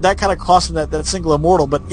that kind of cost him that single immortal. But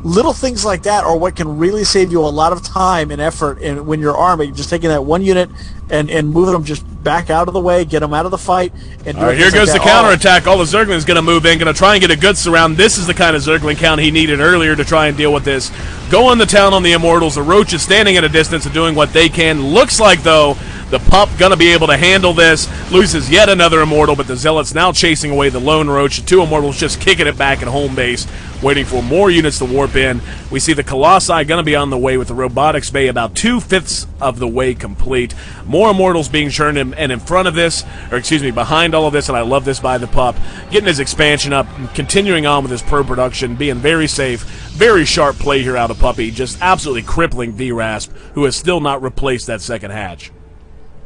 little things like that are what can really save you a lot of time and effort. And when you're army, just taking that one unit and moving them just back out of the way, get them out of the fight. And all right, here goes the counterattack. All the Zergling's going to move in, going to try and get a good surround. This is the kind of Zergling count he needed earlier to try and deal with this. Going to town on the Immortals. The Roach is standing at a distance and doing what they can. Looks like, though, the Pup going to be able to handle this. Loses yet another Immortal, but the Zealots now chasing away the Lone Roach. The 2 Immortals just kicking it back at home base, waiting for more units to warp in. We see the Colossi going to be on the way with the Robotics Bay about 2/5 of the way complete. More Immortals being churned in front of this, or excuse me, behind all of this, and I love this by the Pup. Getting his expansion up, and continuing on with his pro-production, being very safe. Very sharp play here out of Puppy, just absolutely crippling VRASP, who has still not replaced that second hatch.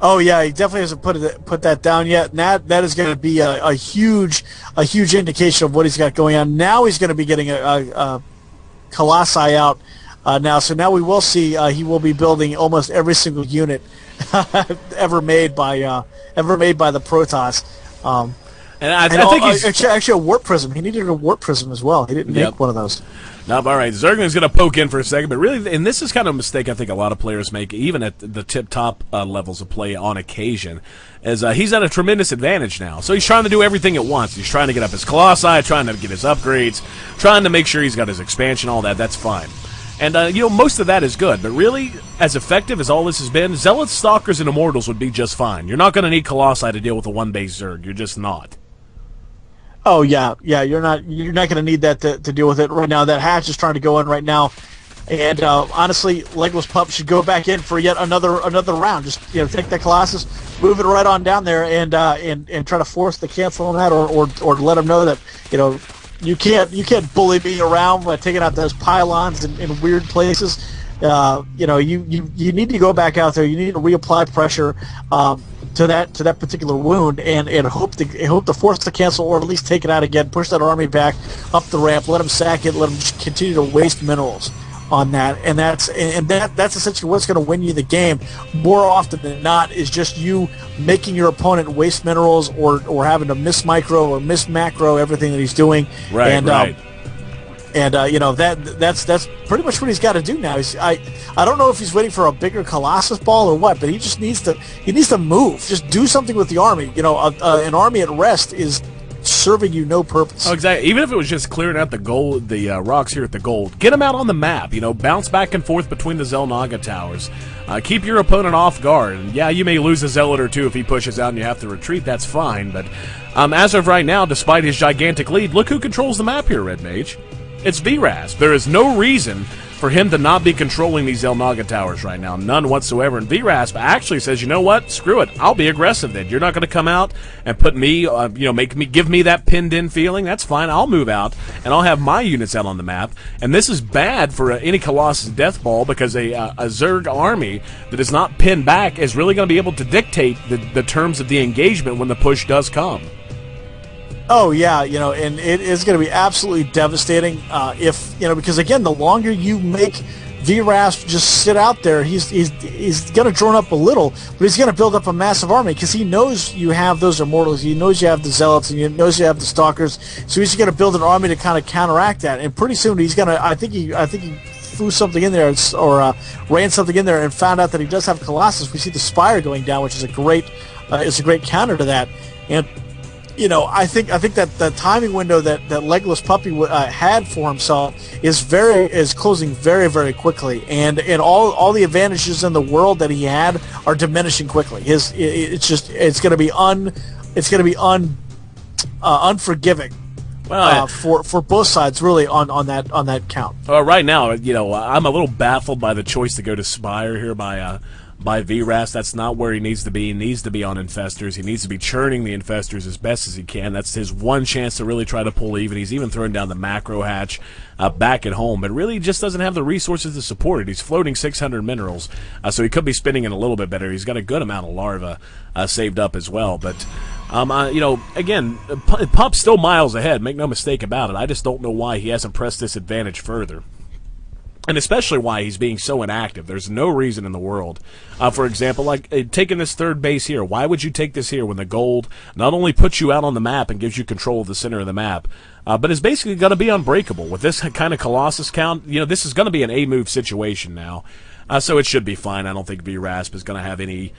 Oh yeah, he definitely hasn't put that down yet, and that is going to be a huge indication of what he's got going on. Now he's going to be getting a Colossi out now, so now we will see he will be building almost every single unit ever made by the Protoss. And I think he's actually a warp prism. He needed a warp prism as well. He didn't make one of those. Nope, all right, Zergling's going to poke in for a second, but really, and this is kind of a mistake I think a lot of players make, even at the tip-top levels of play on occasion, is he's at a tremendous advantage now. So he's trying to do everything at once. He's trying to get up his Colossi, trying to get his upgrades, trying to make sure he's got his expansion, all that. That's fine. And, most of that is good, but really, as effective as all this has been, Zealots, Stalkers, and Immortals would be just fine. You're not going to need Colossi to deal with a one-base Zerg. You're just not. Oh yeah. You're not going to need that to deal with it right now. That hatch is trying to go in right now, and honestly, Legless Pup should go back in for yet another round. Just take that Colossus, move it right on down there, and try to force the cancel on that, or let them know that you can't bully me around by taking out those pylons in weird places. You need to go back out there. You need to reapply pressure to that particular wound, and hope to force the cancel, or at least take it out again. Push that army back up the ramp. Let them sack it. Let them just continue to waste minerals on that, and that's essentially what's going to win you the game more often than not, is just you making your opponent waste minerals, or having to miss micro or miss macro everything that he's doing. Right. That's pretty much what he's got to do now. I don't know if he's waiting for a bigger Colossus ball or what, but he just needs to move. Just do something with the army. An army at rest is serving you no purpose. Oh, exactly. Even if it was just clearing out the rocks here at the gold, get them out on the map. Bounce back and forth between the Xel'Naga towers. Keep your opponent off guard. And yeah, you may lose a Zealot or two if he pushes out and you have to retreat. That's fine. But as of right now, despite his gigantic lead, look who controls the map here, Red Mage. It's VRASP. There is no reason for him to not be controlling these Xel'Naga towers right now. None whatsoever. And VRASP actually says, you know what? Screw it. I'll be aggressive then. You're not going to come out and put me, give me that pinned-in feeling. That's fine. I'll move out, and I'll have my units out on the map. And this is bad for any Colossus Death Ball, because a Zerg army that is not pinned back is really going to be able to dictate the terms of the engagement when the push does come. Oh yeah, and it is going to be absolutely devastating because again, the longer you make VRASP just sit out there, he's going to drone up a little, but he's going to build up a massive army, because he knows you have those Immortals, he knows you have the Zealots, and he knows you have the Stalkers, so he's going to build an army to kind of counteract that, and pretty soon he's going to, I think he threw something in there, or ran something in there, and found out that he does have Colossus. We see the Spire going down, which is a great counter to that, and I think that the timing window that Legless Puppy had for himself is closing very, very quickly, and all the advantages in the world that he had are diminishing quickly. It's going to be unforgiving. Well, for both sides, really, on that count. Right now, I'm a little baffled by the choice to go to Spire here by VRAS. That's not where he needs to be. He needs to be on Infestors. He needs to be churning the Infestors as best as he can. That's his one chance to really try to pull even. He's even throwing down the macro hatch back at home, but really just doesn't have the resources to support it. He's floating 600 minerals, so he could be spending it a little bit better. He's got a good amount of larva saved up as well, but again, Pup's still miles ahead, make no mistake about it. I just don't know why he hasn't pressed this advantage further. And especially why he's being so inactive. There's no reason in the world. For example, like taking this third base here. Why would you take this here when the gold not only puts you out on the map and gives you control of the center of the map, but is basically going to be unbreakable. With this kind of Colossus count, this is going to be an A-move situation now. So it should be fine. I don't think V-Rasp is going to have any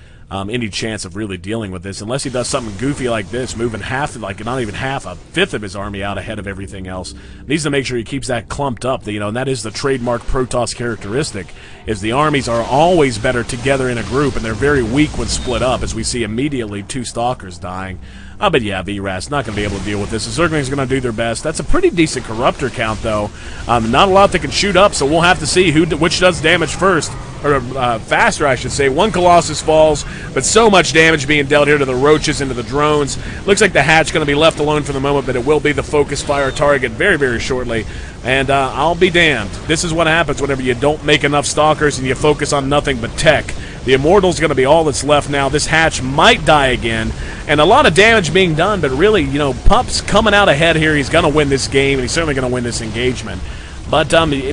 chance of really dealing with this unless he does something goofy like this, moving not even half, a fifth of his army out ahead of everything else. Needs to make sure he keeps that clumped up. And that is the trademark Protoss characteristic, is the armies are always better together in a group, and they're very weak when split up, as we see immediately 2 Stalkers dying. But yeah, V-Ras not going to be able to deal with this. The Zergling's going to do their best. That's a pretty decent Corruptor count, though. Not a lot that can shoot up, so we'll have to see which does damage first. Or faster, I should say. 1 Colossus falls, but so much damage being dealt here to the Roaches and to the drones. Looks like the Hatch going to be left alone for the moment, but it will be the focus fire target very, very shortly. And I'll be damned. This is what happens whenever you don't make enough Stalkers and you focus on nothing but tech. The Immortal's going to be all that's left now. This Hatch might die again. And a lot of damage being done, but really, Pup's coming out ahead here. He's going to win this game, and he's certainly going to win this engagement. But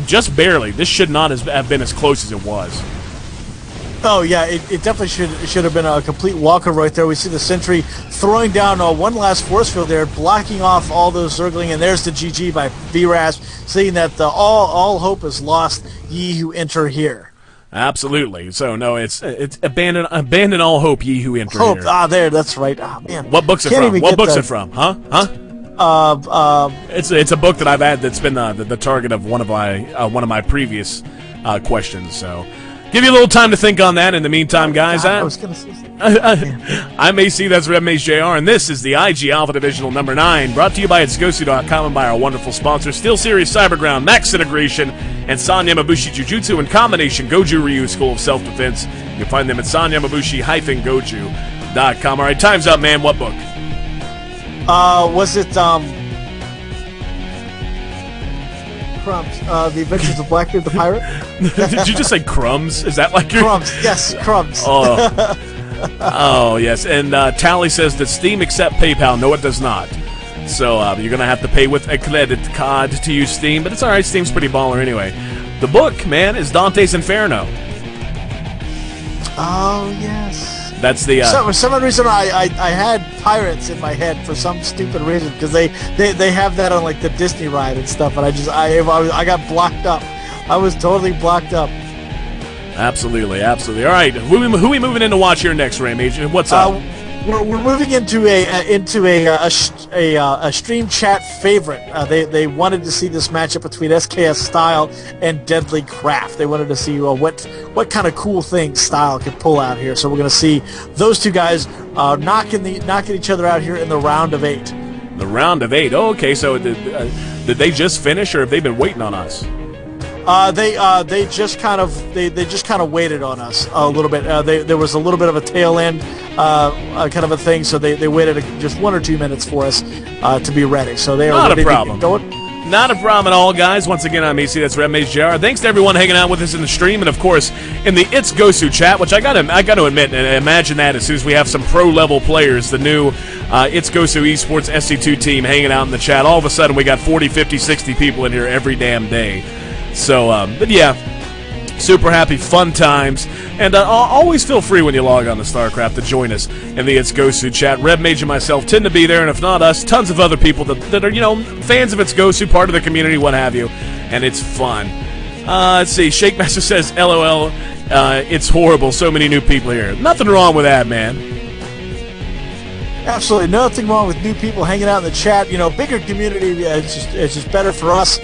just barely. This should not have been as close as it was. Oh, yeah, it definitely should have been a complete walker right there. We see the Sentry throwing down one last force field there, blocking off all those Zergling, and there's the GG by V-Rasp, saying that all hope is lost, ye who enter here. Absolutely. So no, it's abandon all hope, ye who enter hope. here. There, that's right. Oh man. What book's it from? What book's it from? Huh? It's a book that I've had that's been the target of one of my previous questions. So give you a little time to think on that. In the meantime, guys, I was gonna say something. I'm AC, that's RevMage JR, and this is the IG Alpha Divisional number 9, brought to you by itsgosu.com and by our wonderful sponsors, SteelSeries Cyberground, Max Integration, and San Yamabushi Jujutsu in combination, Goju Ryu School of Self-Defense. You'll find them at sanyamabushi-goju.com. All right, time's up, man. What book? Was it, Crumbs, The Adventures of Blackbeard the Pirate? Did you just say Crumbs? Is that like your... Crumbs, yes, Crumbs. Oh, yes, and Tally says, does Steam accept PayPal? No, it does not. So you're going to have to pay with a credit card to use Steam, but it's all right. Steam's pretty baller anyway. The book, man, is Dante's Inferno. Oh, yes. That's the... For some reason, I had pirates in my head for some stupid reason, because they have that on, like, the Disney ride and stuff, and I got blocked up. I was totally blocked up. Absolutely. All right, who we moving in to watch here next, RevMage? What's up? We're moving into a stream chat favorite. They wanted to see this matchup between SKS Style and Deadly Craft. They wanted to see what kind of cool things Style could pull out here. So we're going to see those two guys knocking each other out here in the round of 8. The round of 8. Oh, okay. So did they just finish, or have they been waiting on us? They just kind of waited on us a little bit. There was a little bit of a tail end kind of a thing, so they waited just 1 or 2 minutes for us to be ready. So they are not ready a problem. to get going. Not a problem at all, guys. Once again, I'm AC. That's RevMage JR. Thanks to everyone hanging out with us in the stream, and of course in the It's Gosu chat, which I got to admit and imagine that as soon as we have some pro level players, the new It's Gosu Esports SC2 team hanging out in the chat. All of a sudden, we got 40, 50, 60 people in here every damn day. So, but yeah, super happy, fun times, and always feel free when you log on to StarCraft to join us in the It's Gosu chat. RevMage and myself tend to be there, and if not us, tons of other people that are, fans of It's Gosu, part of the community, what have you, and it's fun. Let's see, Shake Master says, LOL, it's horrible, so many new people here. Nothing wrong with that, man. Absolutely nothing wrong with new people hanging out in the chat. Bigger community, it's just better for us.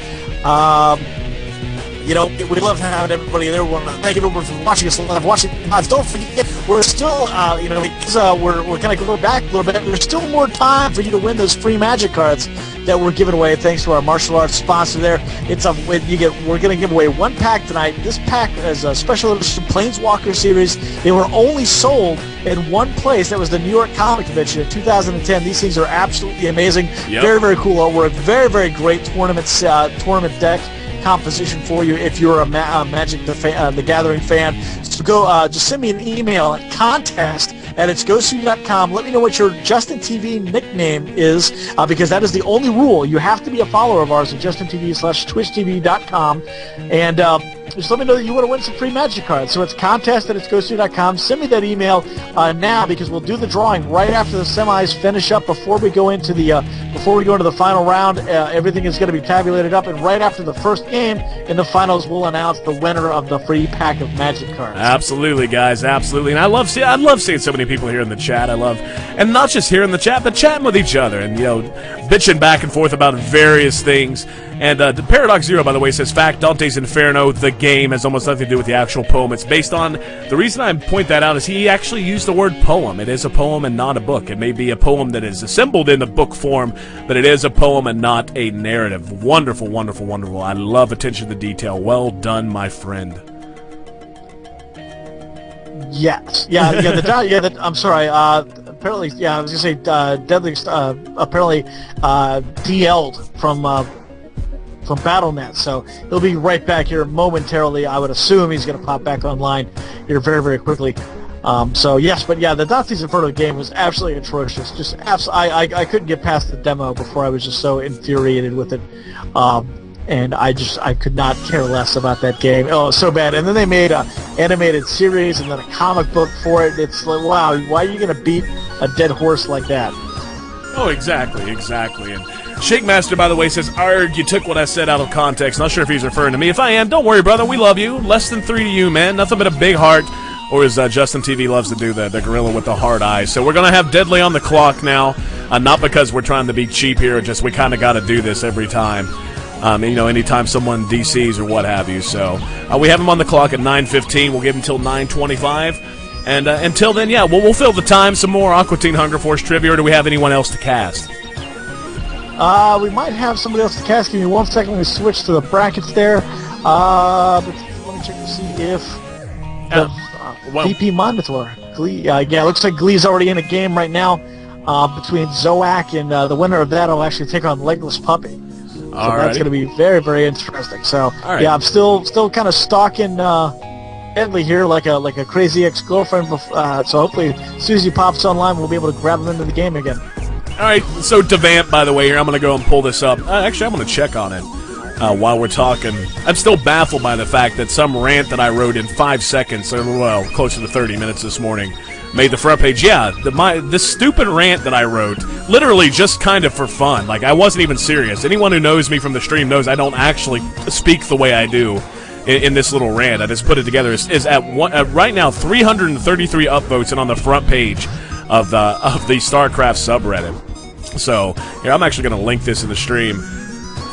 We love having everybody there. We want to thank everyone for watching us live, watching live. Don't forget, we're still, because we're kind of going back a little bit. There's still more time for you to win those free Magic cards that we're giving away. Thanks to our martial arts sponsor there. We're going to give away 1 pack tonight. This pack is a special edition Planeswalker series. They were only sold in one place. That was the New York Comic Convention in 2010. These things are absolutely amazing. Yep. Very, very cool artwork. Very, very great tournament deck composition for you if you're a Magic the Gathering fan. So go just send me an email at contest@itsgosu.com. Let me know what your Justin TV nickname is, because that is the only rule. You have to be a follower of ours at JustinTV/TwitchTV.com, and just let me know that you want to win some free Magic cards. So it's contest@itsgosu.com. Send me that email now, because we'll do the drawing right after the semis finish up, before we go into the final round. Everything is going to be tabulated up, and right after the first game in the finals, we'll announce the winner of the free pack of Magic cards. Absolutely, guys, absolutely. And I love seeing so many people here in the chat. And not just here in the chat, but chatting with each other and, bitching back and forth about various things. And the Paradox Zero, by the way, says, fact, Dante's Inferno, the game, has almost nothing to do with the actual poem. It's based on, the reason I point that out is he actually used the word poem. It is a poem and not a book. It may be a poem that is assembled in the book form, but it is a poem and not a narrative. Wonderful, wonderful, wonderful. I love attention to detail. Well done, my friend. Yes. I'm sorry. Apparently, I was going to say, Deadly, apparently, DL'd from BattleNet, so he'll be right back here momentarily. I would assume he's going to pop back online here very, very quickly. So yes, but yeah, the Dante's Inferno game was absolutely atrocious. Just I couldn't get past the demo before I was just so infuriated with it. And I could not care less about that game. Oh, so bad. And then they made an animated series and then a comic book for it. It's like, wow, why are you going to beat a dead horse like that? Oh, exactly. And Shake Master, by the way, says, "Arg, you took what I said out of context." Not sure if he's referring to me. If I am, don't worry, brother. We love you. Less than 3 to you, man. Nothing but a big heart. Or as Justin TV loves to do, the gorilla with the hard eyes. So we're going to have Deadly on the clock now. Not because we're trying to be cheap here. Just we kind of got to do this every time. Anytime someone DCs or what have you. So we have him on the clock at 9:15. We'll give him until 9:25. And until then, yeah, we'll fill the time. Some more Aqua Teen Hunger Force trivia, or do we have anyone else to cast? We might have somebody else to cast. Give me 1 second. Let me switch to the brackets there. But let me check to see if VP Monitor. Glee, it looks like Glee's already in a game right now between Zoak, and the winner of that will actually take on Legless Puppy. So that's going to be very, very interesting. So yeah, I'm still kind of stalking Deadly here like a crazy ex-girlfriend. So hopefully, as soon as he pops online, we'll be able to grab him into the game again. All right, so Devamp, by the way, here, I'm going to go and pull this up. Actually, I'm going to check on it while we're talking. I'm still baffled by the fact that some rant that I wrote in 5 seconds, or closer to 30 minutes this morning, made the front page. Yeah, this stupid rant that I wrote, literally just kind of for fun. Like, I wasn't even serious. Anyone who knows me from the stream knows I don't actually speak the way I do in this little rant. I just put it together. Is at right now 333 upvotes and on the front page of the StarCraft subreddit. So here, I'm actually going to link this in the stream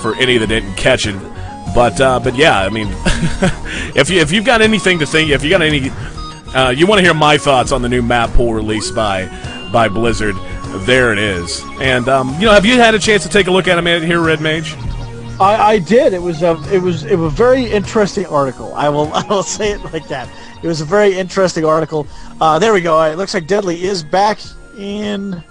for any that didn't catch it. But yeah, I mean, if you've got anything to think, if you got any, you want to hear my thoughts on the new map pool released by Blizzard, there it is. And have you had a chance to take a look at it here, Red Mage? I did. It was a very interesting article. I will say it like that. It was a very interesting article. There we go. It looks like Deadly is back in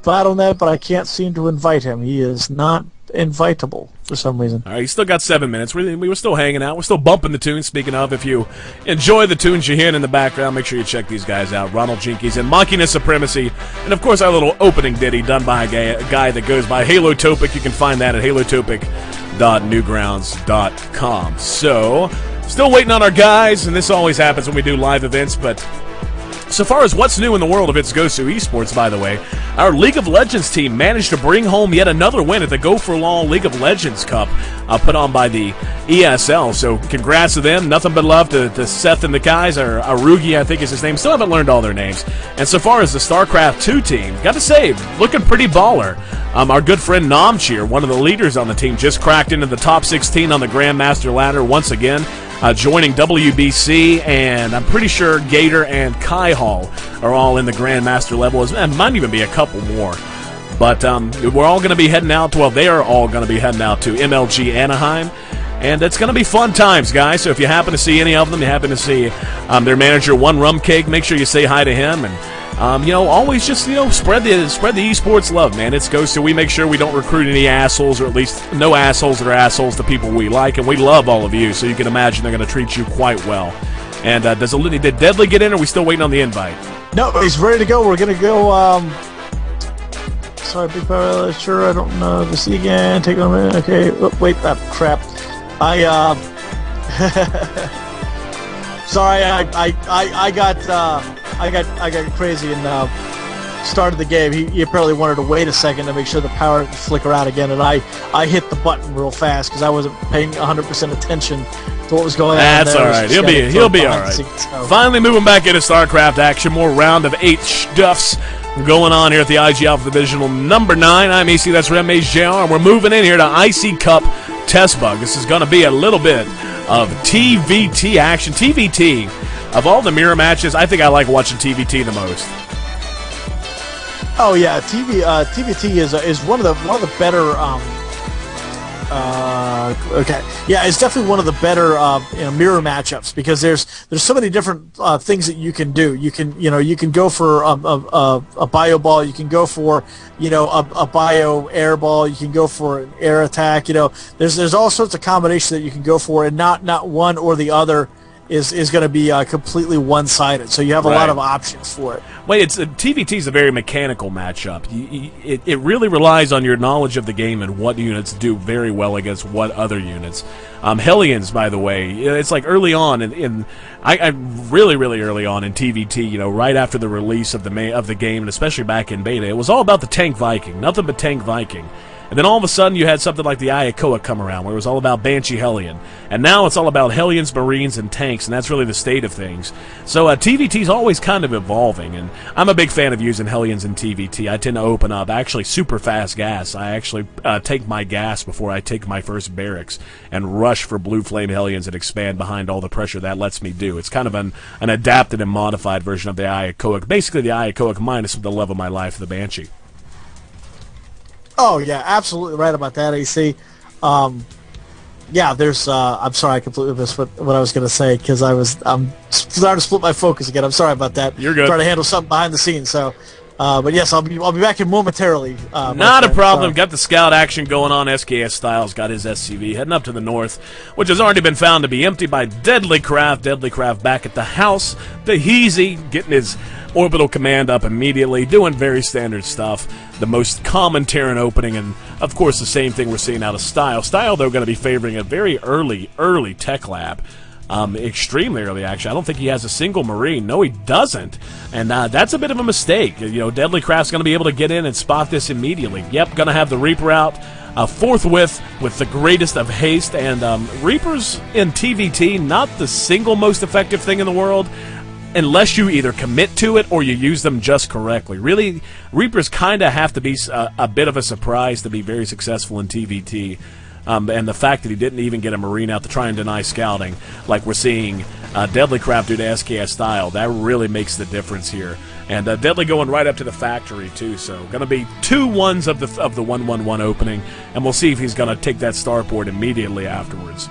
BattleNet, but I can't seem to invite him. He is not invitable for some reason. All right, he's still got 7 minutes. We were still hanging out. We're still bumping the tunes. Speaking of, if you enjoy the tunes you're hearing in the background, make sure you check these guys out. Ronald Jinkies and Machina Supremacy. And, of course, our little opening ditty done by a guy that goes by Halotopic. You can find that at halotopic.newgrounds.com. So, still waiting on our guys, and this always happens when we do live events, but so far as what's new in the world of It's Gosu Esports, by the way, our League of Legends team managed to bring home yet another win at the Go for Law League of Legends Cup put on by the ESL. So congrats to them. Nothing but love to Seth and the guys, or Arugi, I think is his name. Still haven't learned all their names. And so far as the StarCraft 2 team, got to say, looking pretty baller. Our good friend Namcheer, one of the leaders on the team, just cracked into the top 16 on the Grandmaster ladder once again. Joining WBC, and I'm pretty sure Gator and Kai Hall are all in the Grandmaster level. It might even be a couple more. But we're all going to be heading out. Well, they are all going to be heading out to MLG Anaheim. And it's going to be fun times, guys. So if you happen to see any of them, you happen to see their manager, One Rum Cake, make sure you say hi to him. And always just, spread the esports love, man. It's Gosu. We make sure we don't recruit any assholes, or at least no assholes that are assholes to people we like, and we love all of you, so you can imagine they're going to treat you quite well. And did Deadly get in, or are we still waiting on the invite? No, he's ready to go. We're going to go, Sorry, big power. Sure, I don't know. To see again. Take on a minute. Okay. Oh, wait, crap. Sorry, I got crazy and started the game. He apparently wanted to wait a second to make sure the power didn't flicker out again, and I hit the button real fast because I wasn't paying 100% attention to what was going on. That's all right. He'll be all right. Finally moving back into StarCraft action. More round of 8 stuffs going on here at the IG Alpha Divisional number 9. I'm AC, that's RemHJR, and we're moving in here to IC Cup Test Bug. This is going to be a little bit of TVT action. TVT, of all the mirror matches, I think I like watching TVT the most. Oh yeah, TVT is one of the better. Okay, yeah, it's definitely one of the better mirror matchups because there's so many different things that you can do. You can go for a bio ball. You can go for a bio air ball. You can go for an air attack. There's all sorts of combinations that you can go for, and not one or the other is going to be completely one-sided. So you have a lot of options for it. Wait, TVT is a very mechanical matchup. It really relies on your knowledge of the game and what units do very well against what other units. Hellions, by the way, it's like early on I really early on in TVT. Right after the release of the game, and especially back in beta, it was all about the Tank Viking, nothing but Tank Viking. And then all of a sudden you had something like the Ayakoa come around where it was all about Banshee Hellion. And now it's all about Hellions, Marines, and tanks, and that's really the state of things. So TVT's always kind of evolving, and I'm a big fan of using Hellions in TVT. I tend to open up actually super fast gas. I actually take my gas before I take my first barracks and rush for Blue Flame Hellions and expand behind all the pressure that lets me do. It's kind of an adapted and modified version of the Ayakoa. Basically the Ayakoa minus the love of my life, the Banshee. Oh yeah, absolutely right about that, AC. Yeah, there's. I'm sorry, I completely missed what I was going to say because I'm starting to split my focus again. I'm sorry about that. You're good. Trying to handle something behind the scenes. So, but yes, I'll be back in momentarily. Not a problem. Got the scout action going on. SKS Styles got his SCV heading up to the north, which has already been found to be empty by Deadly Craft. Deadly Craft back at the house. The Heezy getting his orbital command up immediately, doing very standard stuff. The most common Terran opening, and of course the same thing we're seeing out of Style. Style, though, going to be favoring a very early tech lab. Extremely early, actually. I don't think he has a single Marine. No, he doesn't. And that's a bit of a mistake. Deadly Craft's going to be able to get in and spot this immediately. Yep, going to have the Reaper out forthwith with the greatest of haste. And Reapers in TVT, not the single most effective thing in the world, unless you either commit to it or you use them just correctly. Really, Reapers kind of have to be a bit of a surprise to be very successful in TVT. And the fact that he didn't even get a Marine out to try and deny scouting, like we're seeing Deadly Craft do to SKS Style, that really makes the difference here. And Deadly going right up to the factory, too. So going to be 2 ones of the 1-1-1 opening, and we'll see if he's going to take that starport immediately afterwards.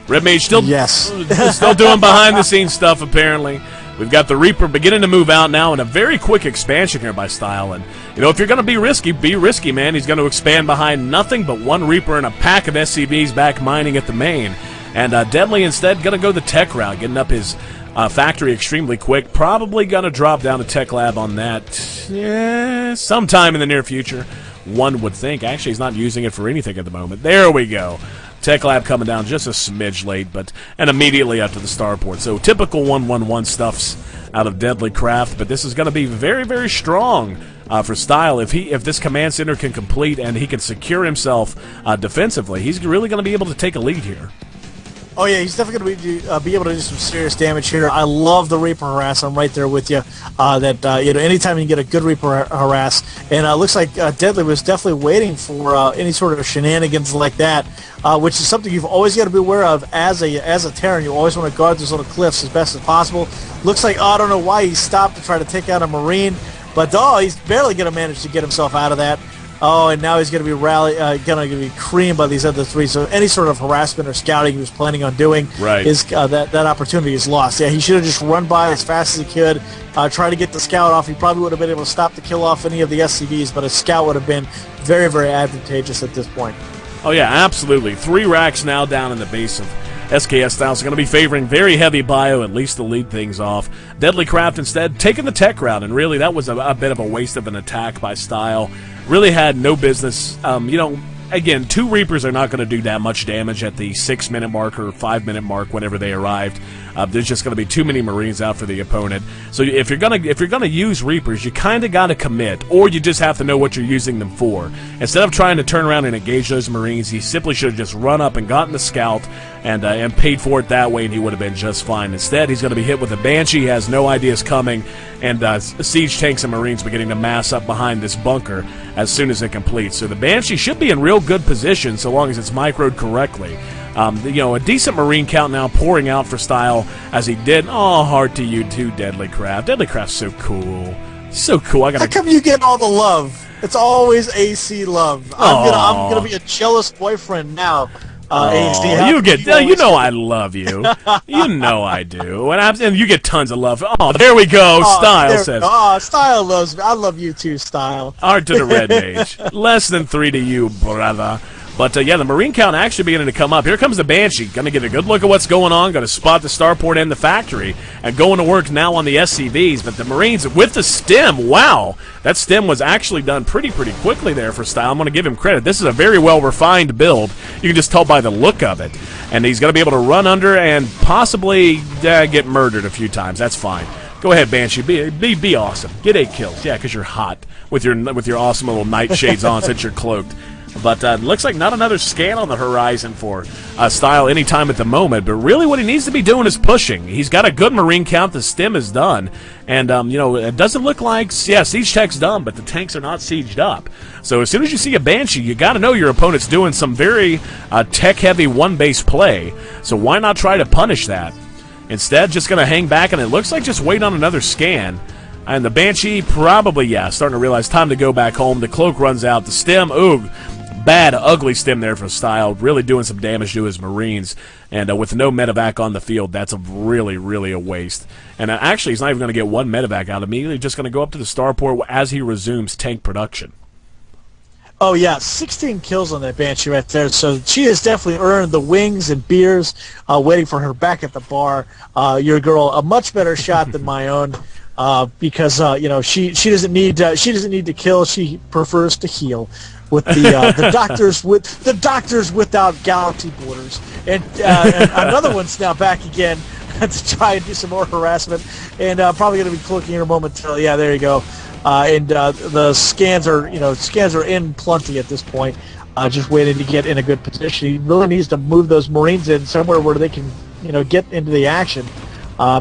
Red Mage still doing behind-the-scenes stuff, apparently. We've got the Reaper beginning to move out now, and a very quick expansion here by Style. And, if you're going to be risky, man. He's going to expand behind nothing but 1 Reaper and a pack of SCVs back mining at the main. And Deadly instead going to go the tech route, getting up his factory extremely quick. Probably going to drop down a tech lab on that sometime in the near future, one would think. Actually, he's not using it for anything at the moment. There we go. Tech Lab coming down just a smidge late, and immediately up to the starport. So typical 1-1-1 stuffs out of Deadly Craft, but this is going to be very, very strong for Style. If this command center can complete and he can secure himself defensively, he's really going to be able to take a lead here. Oh yeah, he's definitely going to be able to do some serious damage here. I love the Reaper harass. I'm right there with you. Anytime you get a good Reaper harass, and it looks like Deadly was definitely waiting for any sort of shenanigans like that, which is something you've always got to be aware of as a Terran. You always want to guard those little cliffs as best as possible. Looks like I don't know why he stopped to try to take out a Marine, but he's barely going to manage to get himself out of that. Oh, and now he's going to be going to be creamed by these other 3. So any sort of harassment or scouting he was planning on doing, is that opportunity is lost. Yeah, he should have just run by as fast as he could, try to get the scout off. He probably would have been able to stop the kill off any of the SCVs, but a scout would have been very, very advantageous at this point. Oh yeah, absolutely. 3 racks now down in the base of SKS Styles is going to be favoring very heavy bio, at least to lead things off. Deadly Craft instead taking the tech route, and really that was a bit of a waste of an attack by Style. Really had no business. Again, 2 Reapers are not going to do that much damage at the 6-minute mark or 5-minute mark whenever they arrived. There's just going to be too many Marines out for the opponent. So if you're gonna use Reapers, you kind of got to commit, or you just have to know what you're using them for. Instead of trying to turn around and engage those Marines, he simply should have just run up and gotten the scout and paid for it that way, and he would have been just fine. Instead, he's going to be hit with a Banshee. He has no ideas coming, and siege tanks and Marines beginning to mass up behind this bunker as soon as it completes. So the Banshee should be in real good position so long as it's microed correctly. A decent Marine count now pouring out for Style as he did. Oh, heart to you too, Deadly Craft. Deadly Craft's so cool. So cool. How come you get all the love? It's always AC love. I'm gonna be a jealous boyfriend now. AC, you know I love you. You know I do. And you get tons of love. Oh, there we go. Style says. Oh, Style loves me. I love you too, Style. Art to the Red Mage. Less than 3 to you, brother. But, the Marine count actually beginning to come up. Here comes the Banshee. Going to get a good look at what's going on. Going to spot the starport and the factory. And going to work now on the SCVs. But the Marines with the stem. Wow. That stem was actually done pretty quickly there for Style. I'm going to give him credit. This is a very well-refined build. You can just tell by the look of it. And he's going to be able to run under and possibly get murdered a few times. That's fine. Go ahead, Banshee. Be awesome. Get 8 kills. Yeah, because you're hot with your awesome little nightshades on since you're cloaked. But looks like not another scan on the horizon for Style anytime at the moment. But really what he needs to be doing is pushing. He's got a good Marine count. The stem is done. And, it doesn't look like, siege tech's done, but the tanks are not sieged up. So as soon as you see a Banshee, you got to know your opponent's doing some very tech-heavy one-base play. So why not try to punish that? Instead, just going to hang back, and it looks like just wait on another scan. And the Banshee probably, starting to realize time to go back home. The cloak runs out. The stem, ooh. Bad, ugly stem there for Style, really doing some damage to his Marines. And with no medevac on the field, that's really a waste. And actually, he's not even going to get 1 medevac out immediately, just going to go up to the starport as he resumes tank production. Oh, yeah, 16 kills on that Banshee right there. So she has definitely earned the wings and beers waiting for her back at the bar. Your girl, a much better shot than my own. Because she doesn't need to kill. She prefers to heal. With the doctors without galaxy borders, and another one's now back again to try and do some more harassment, and probably going to be cloaking her momentarily. Yeah, there you go. And the scans are in plenty at this point, just waiting to get in a good position. He really needs to move those Marines in somewhere where they can get into the action,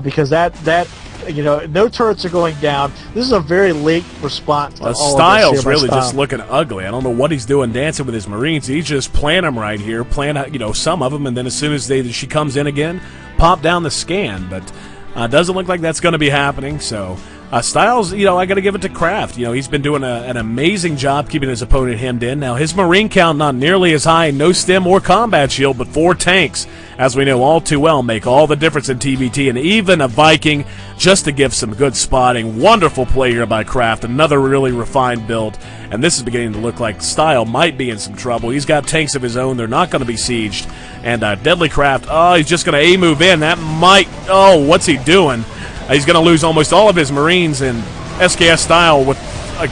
because that. No turrets are going down. This is a very late response. Styles really just looking ugly. I don't know what he's doing dancing with his Marines. He's just playing them right here, playing some of them, and then as soon as she comes in again, pop down the scan. But doesn't look like that's going to be happening. So Styles, I got to give it to Kraft. He's been doing an amazing job keeping his opponent hemmed in. Now his Marine count not nearly as high, no stem or combat shield, but 4 tanks, as we know all too well, make all the difference in TVT, and even a Viking just to give some good spotting. Wonderful play here by Kraft. Another really refined build, and this is beginning to look like Style might be in some trouble. He's got tanks of his own. They're not going to be sieged. And Deadly Craft, he's just going to A-move in. That might, what's he doing? He's going to lose almost all of his Marines, and SKS Style with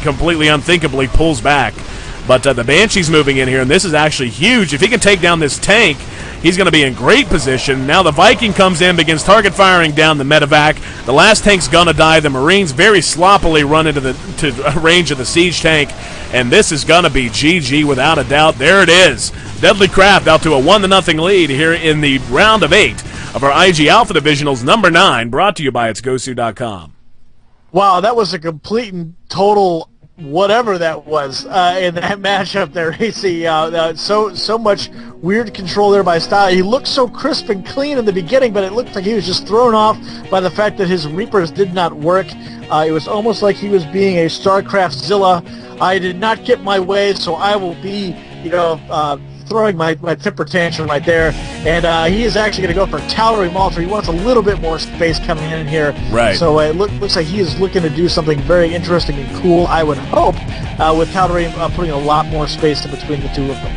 completely unthinkably pulls back. But the Banshee's moving in here, and this is actually huge. If he can take down this tank, he's going to be in great position. Now the Viking comes in, begins target firing down the medevac. The last tank's going to die. The Marines very sloppily run into the range of the siege tank, and this is going to be GG without a doubt. There it is. Deadly Craft out to a 1-0 lead here in the round of 8 of our IG Alpha Divisionals number 9, brought to you by itsgosu.com. Wow, that was a complete and total whatever that was in that matchup there, AC. So much weird control there by Style. He looked so crisp and clean in the beginning, but it looked like he was just thrown off by the fact that his Reapers did not work. It was almost like he was being a StarCraft-Zilla. I did not get my way, so I will be, throwing my temper tantrum right there. And he is actually going to go for Towering Malter. He wants a little bit more space coming in here. Right. So it looks like he is looking to do something very interesting and cool, I would hope, with Towering putting a lot more space in between the two of them.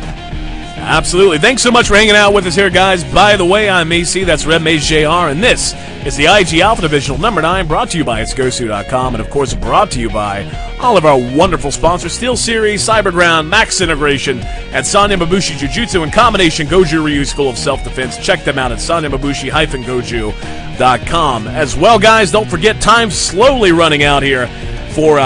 Absolutely. Thanks so much for hanging out with us here, guys. By the way, I'm AC, that's Red Mage JR, and this is the IG Alpha Divisional number 9, brought to you by itsgosu.com, and of course brought to you by all of our wonderful sponsors, Steel Series, Cyberground, Max Integration, and Sanya Mabushi Jiu-Jitsu and Combination Goju Ryu School of Self-Defense. Check them out at sanyamabushi-goju.com. As well, guys, don't forget, time's slowly running out here for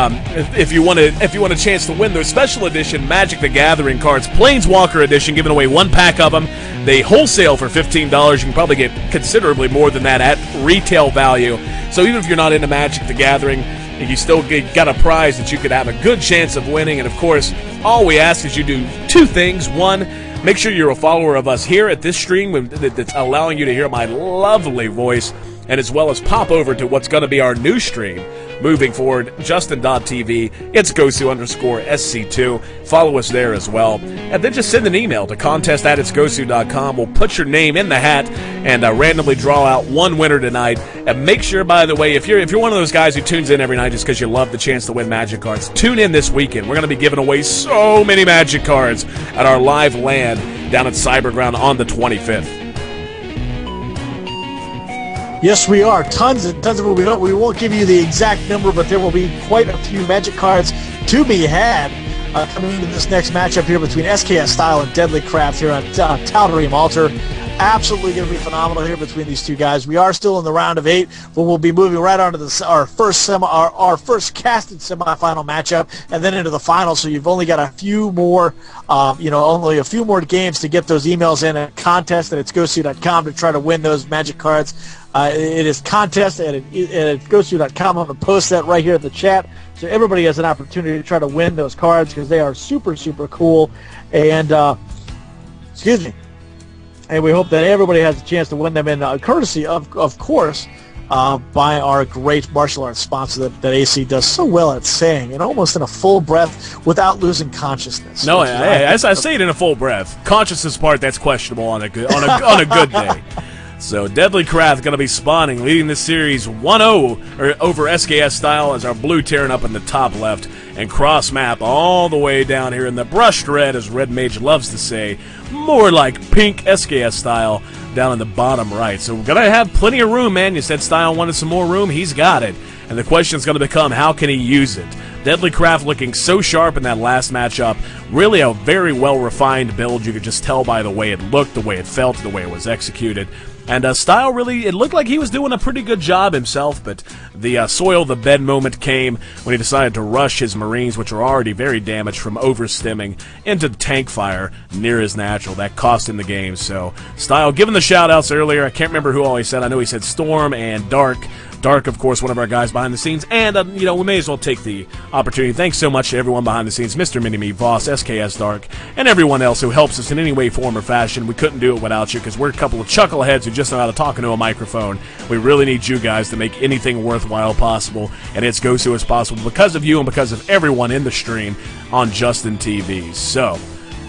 if you want a chance to win the special edition Magic the Gathering cards, Planeswalker edition, giving away 1 pack of them. They wholesale for $15. You can probably get considerably more than that at retail value. So even if you're not into Magic the Gathering, you still got a prize that you could have a good chance of winning. And of course, all we ask is you do 2 things. 1, make sure you're a follower of us here at this stream that's allowing you to hear my lovely voice, and as well as pop over to what's going to be our new stream moving forward, Justin.tv. It's Gosu_SC2. Follow us there as well. And then just send an email to contest@itsgosu.com. We'll put your name in the hat and randomly draw out 1 winner tonight. And make sure, by the way, if you're one of those guys who tunes in every night just because you love the chance to win Magic cards, tune in this weekend. We're going to be giving away so many Magic cards at our live LAN down at Cyberground on the 25th. Yes, we are. Tons and tons of them. We won't give you the exact number, but there will be quite a few Magic cards to be had coming into this next matchup here between SKS Style and Deadly Craft here on Tal'Darim Altar. Absolutely going to be phenomenal here between these two guys. We are still in the round of 8, but we'll be moving right on to our first casted semifinal matchup, and then into the final. So you've only got a few more, only a few more games to get those emails in at contest@itsgosu.com to try to win those Magic cards. It is contest at itsgosu.com. I'm going to post that right here in the chat, so everybody has an opportunity to try to win those cards because they are super, super cool. And excuse me. And we hope that everybody has a chance to win them in courtesy, of course, by our great martial arts sponsor that AC does so well at saying, and almost in a full breath without losing consciousness. No, I say it in a full breath. Consciousness part, that's questionable on a good day. So Deadly Craft going to be spawning, leading this series 1-0 over SKS Style as our blue tearing up in the top left, and cross map all the way down here in the brushed red, as Red Mage loves to say, more like pink SKS Style down in the bottom right. So we're going to have plenty of room, man. You said Style wanted some more room. He's got it. And the question is going to become, how can he use it? Deadly Craft looking so sharp in that last matchup. Really a very well-refined build. You could just tell by the way it looked, the way it felt, the way it was executed. And Style really, it looked like he was doing a pretty good job himself, but the soil the bed moment came when he decided to rush his Marines, which were already very damaged from overstimming, into tank fire near his natural. That cost him the game. So Style, given the shout-outs earlier, I can't remember who all he said. I know he said Storm and Dark. Dark, of course, one of our guys behind the scenes, and, we may as well take the opportunity. Thanks so much to everyone behind the scenes, Mr. Mini-Me, Voss, SKS Dark, and everyone else who helps us in any way, form, or fashion. We couldn't do it without you, because we're a couple of chuckleheads who just know how to talk into a microphone. We really need you guys to make anything worthwhile possible, and it's Gosu as possible because of you and because of everyone in the stream on Justin TV. So,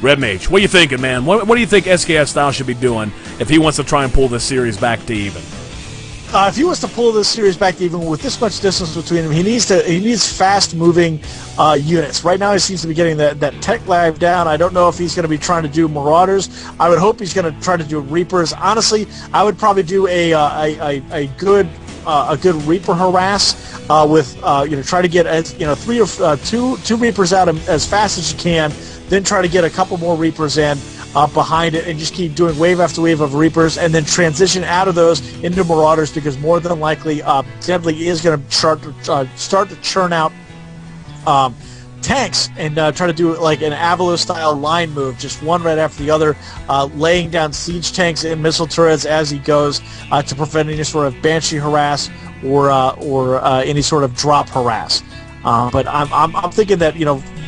Red Mage, what are you thinking, man? What do you think SKS Style should be doing if he wants to try and pull this series back to even? If he wants to pull this series back to even with this much distance between them, he needs fast-moving units. Right now, he seems to be getting that tech lag down. I don't know if he's going to be trying to do Marauders. I would hope he's going to try to do Reapers. Honestly, I would probably do a good Reaper harass with try to get two Reapers out as fast as you can. Then try to get a couple more Reapers in behind it, and just keep doing wave after wave of Reapers, and then transition out of those into Marauders, because more than likely Deadly is going to start to churn out tanks and try to do like an Avalo-style line move, just one right after the other, laying down siege tanks and missile turrets as he goes to prevent any sort of Banshee harass or any sort of drop harass. But I'm thinking that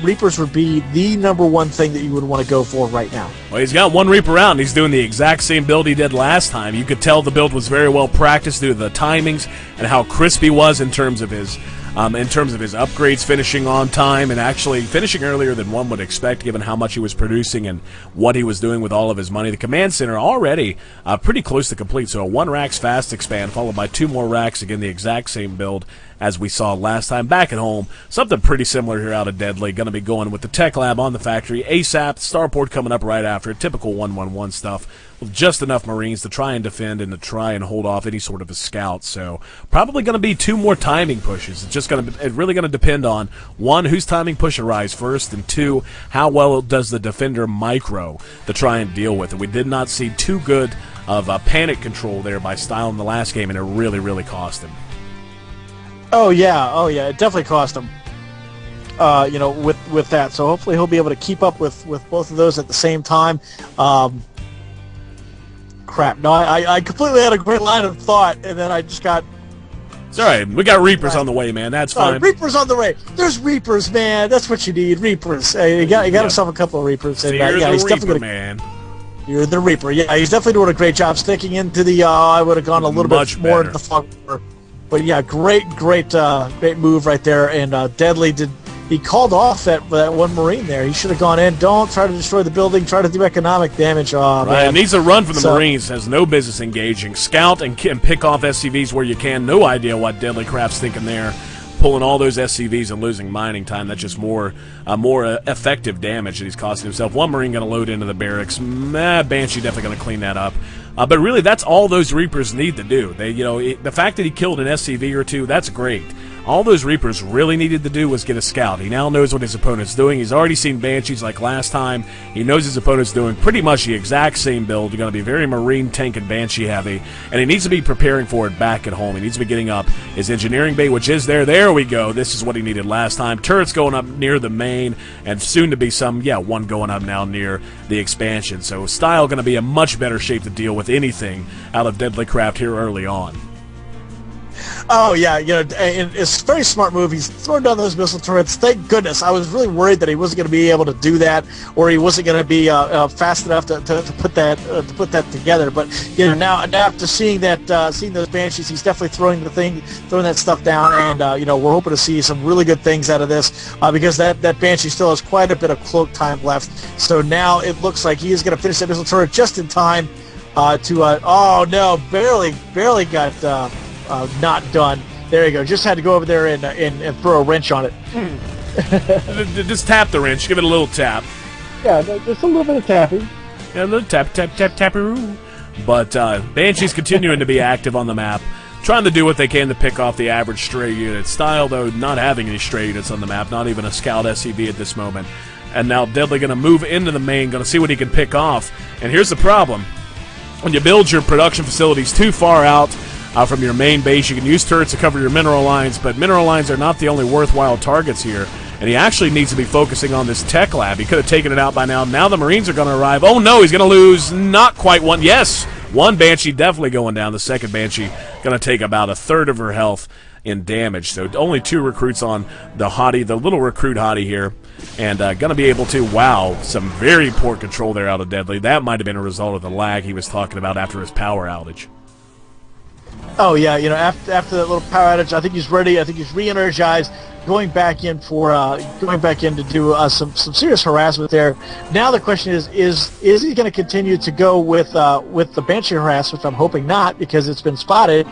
Reapers would be the number one thing that you would want to go for right now. Well, he's got one Reaper out, and he's doing the exact same build he did last time. You could tell the build was very well practiced due to the timings and how crisp he was in terms of his upgrades, finishing on time, and actually finishing earlier than one would expect, given how much he was producing and what he was doing with all of his money. The command center already pretty close to complete, so a 1 racks fast expand, followed by 2 more racks, again the exact same build as we saw last time back at home. Something pretty similar here out of Deadly. Going to be going with the Tech Lab on the factory ASAP. Starport coming up right after. Typical 1-1-1 stuff with just enough Marines to try and defend and to try and hold off any sort of a scout. So probably going to be 2 more timing pushes. It's really going to depend on, 1, whose timing push arrives first, and 2, how well does the defender micro to try and deal with it. We did not see too good of panic control there by Style in the last game, and it really, really cost him. Oh yeah, it definitely cost him. With that, so hopefully he'll be able to keep up with both of those at the same time. Crap! No, I completely had a great line of thought, and then I just got. It's all right. We got Reapers on the way, man. That's fine. Reapers on the way. There's Reapers, man. That's what you need. Reapers. You got himself a couple of Reapers. And, you're he's the Reaper, definitely man. You're the Reaper. Yeah, he's definitely doing a great job sticking into the. I would have gone a little Much bit more better. into the fog. But yeah, great move right there. And Deadly he called off that one Marine there. He should have gone in. Don't try to destroy the building. Try to do economic damage. Oh, right, man. needs a run from the Marines. Has no business engaging. Scout and pick off SCVs where you can. No idea what Deadly Craft's thinking there. Pulling all those SCVs and losing mining time. That's just more effective damage that he's costing himself. One Marine going to load into the barracks. Banshee definitely going to clean that up. But really, that's all those Reapers need to do. The fact that he killed an SCV or 2, that's great. All those Reapers really needed to do was get a scout. He now knows what his opponent's doing. He's already seen Banshees like last time. He knows his opponent's doing pretty much the exact same build. You're going to be very Marine, tank, and Banshee heavy. And he needs to be preparing for it back at home. He needs to be getting up his engineering bay, which is there. There we go. This is what he needed last time. Turrets going up near the main, and soon to be one going up now near the expansion. So Style going to be in much better shape to deal with anything out of Deadly Craft here early on. Oh yeah, and it's a very smart move. He's throwing down those missile turrets. Thank goodness. I was really worried that he wasn't going to be able to do that, or he wasn't going to be fast enough to put that together. But now after seeing those Banshees, he's definitely throwing that stuff down, and we're hoping to see some really good things out of this because that Banshee still has quite a bit of cloak time left. So now it looks like he is going to finish that missile turret just in time oh no, barely got. Not done. There you go. Just had to go over there and throw a wrench on it. Just tap the wrench. Give it a little tap. Yeah, just a little bit of tapping. Yeah, a little tap-a-roo. But Banshee's continuing to be active on the map, trying to do what they can to pick off the average stray unit. Style, though, not having any stray units on the map, not even a scout SCV at this moment. And now Deadly going to move into the main, going to see what he can pick off. And here's the problem. When you build your production facilities too far out from your main base, you can use turrets to cover your mineral lines, but mineral lines are not the only worthwhile targets here. And he actually needs to be focusing on this tech lab. He could have taken it out by now. Now the Marines are going to arrive. Oh no, he's going to lose not quite one. Yes, one Banshee definitely going down. The second Banshee going to take about a third of her health in damage. So only 2 recruits on the hottie, the little recruit hottie here. And going to be able to, some very poor control there out of Deadly. That might have been a result of the lag he was talking about after his power outage. Oh yeah, after that little power outage, I think he's ready. I think he's re-energized, going back in to do some serious harassment there. Now the question is he going to continue to go with the Banshee harass, which I'm hoping not, because it's been spotted,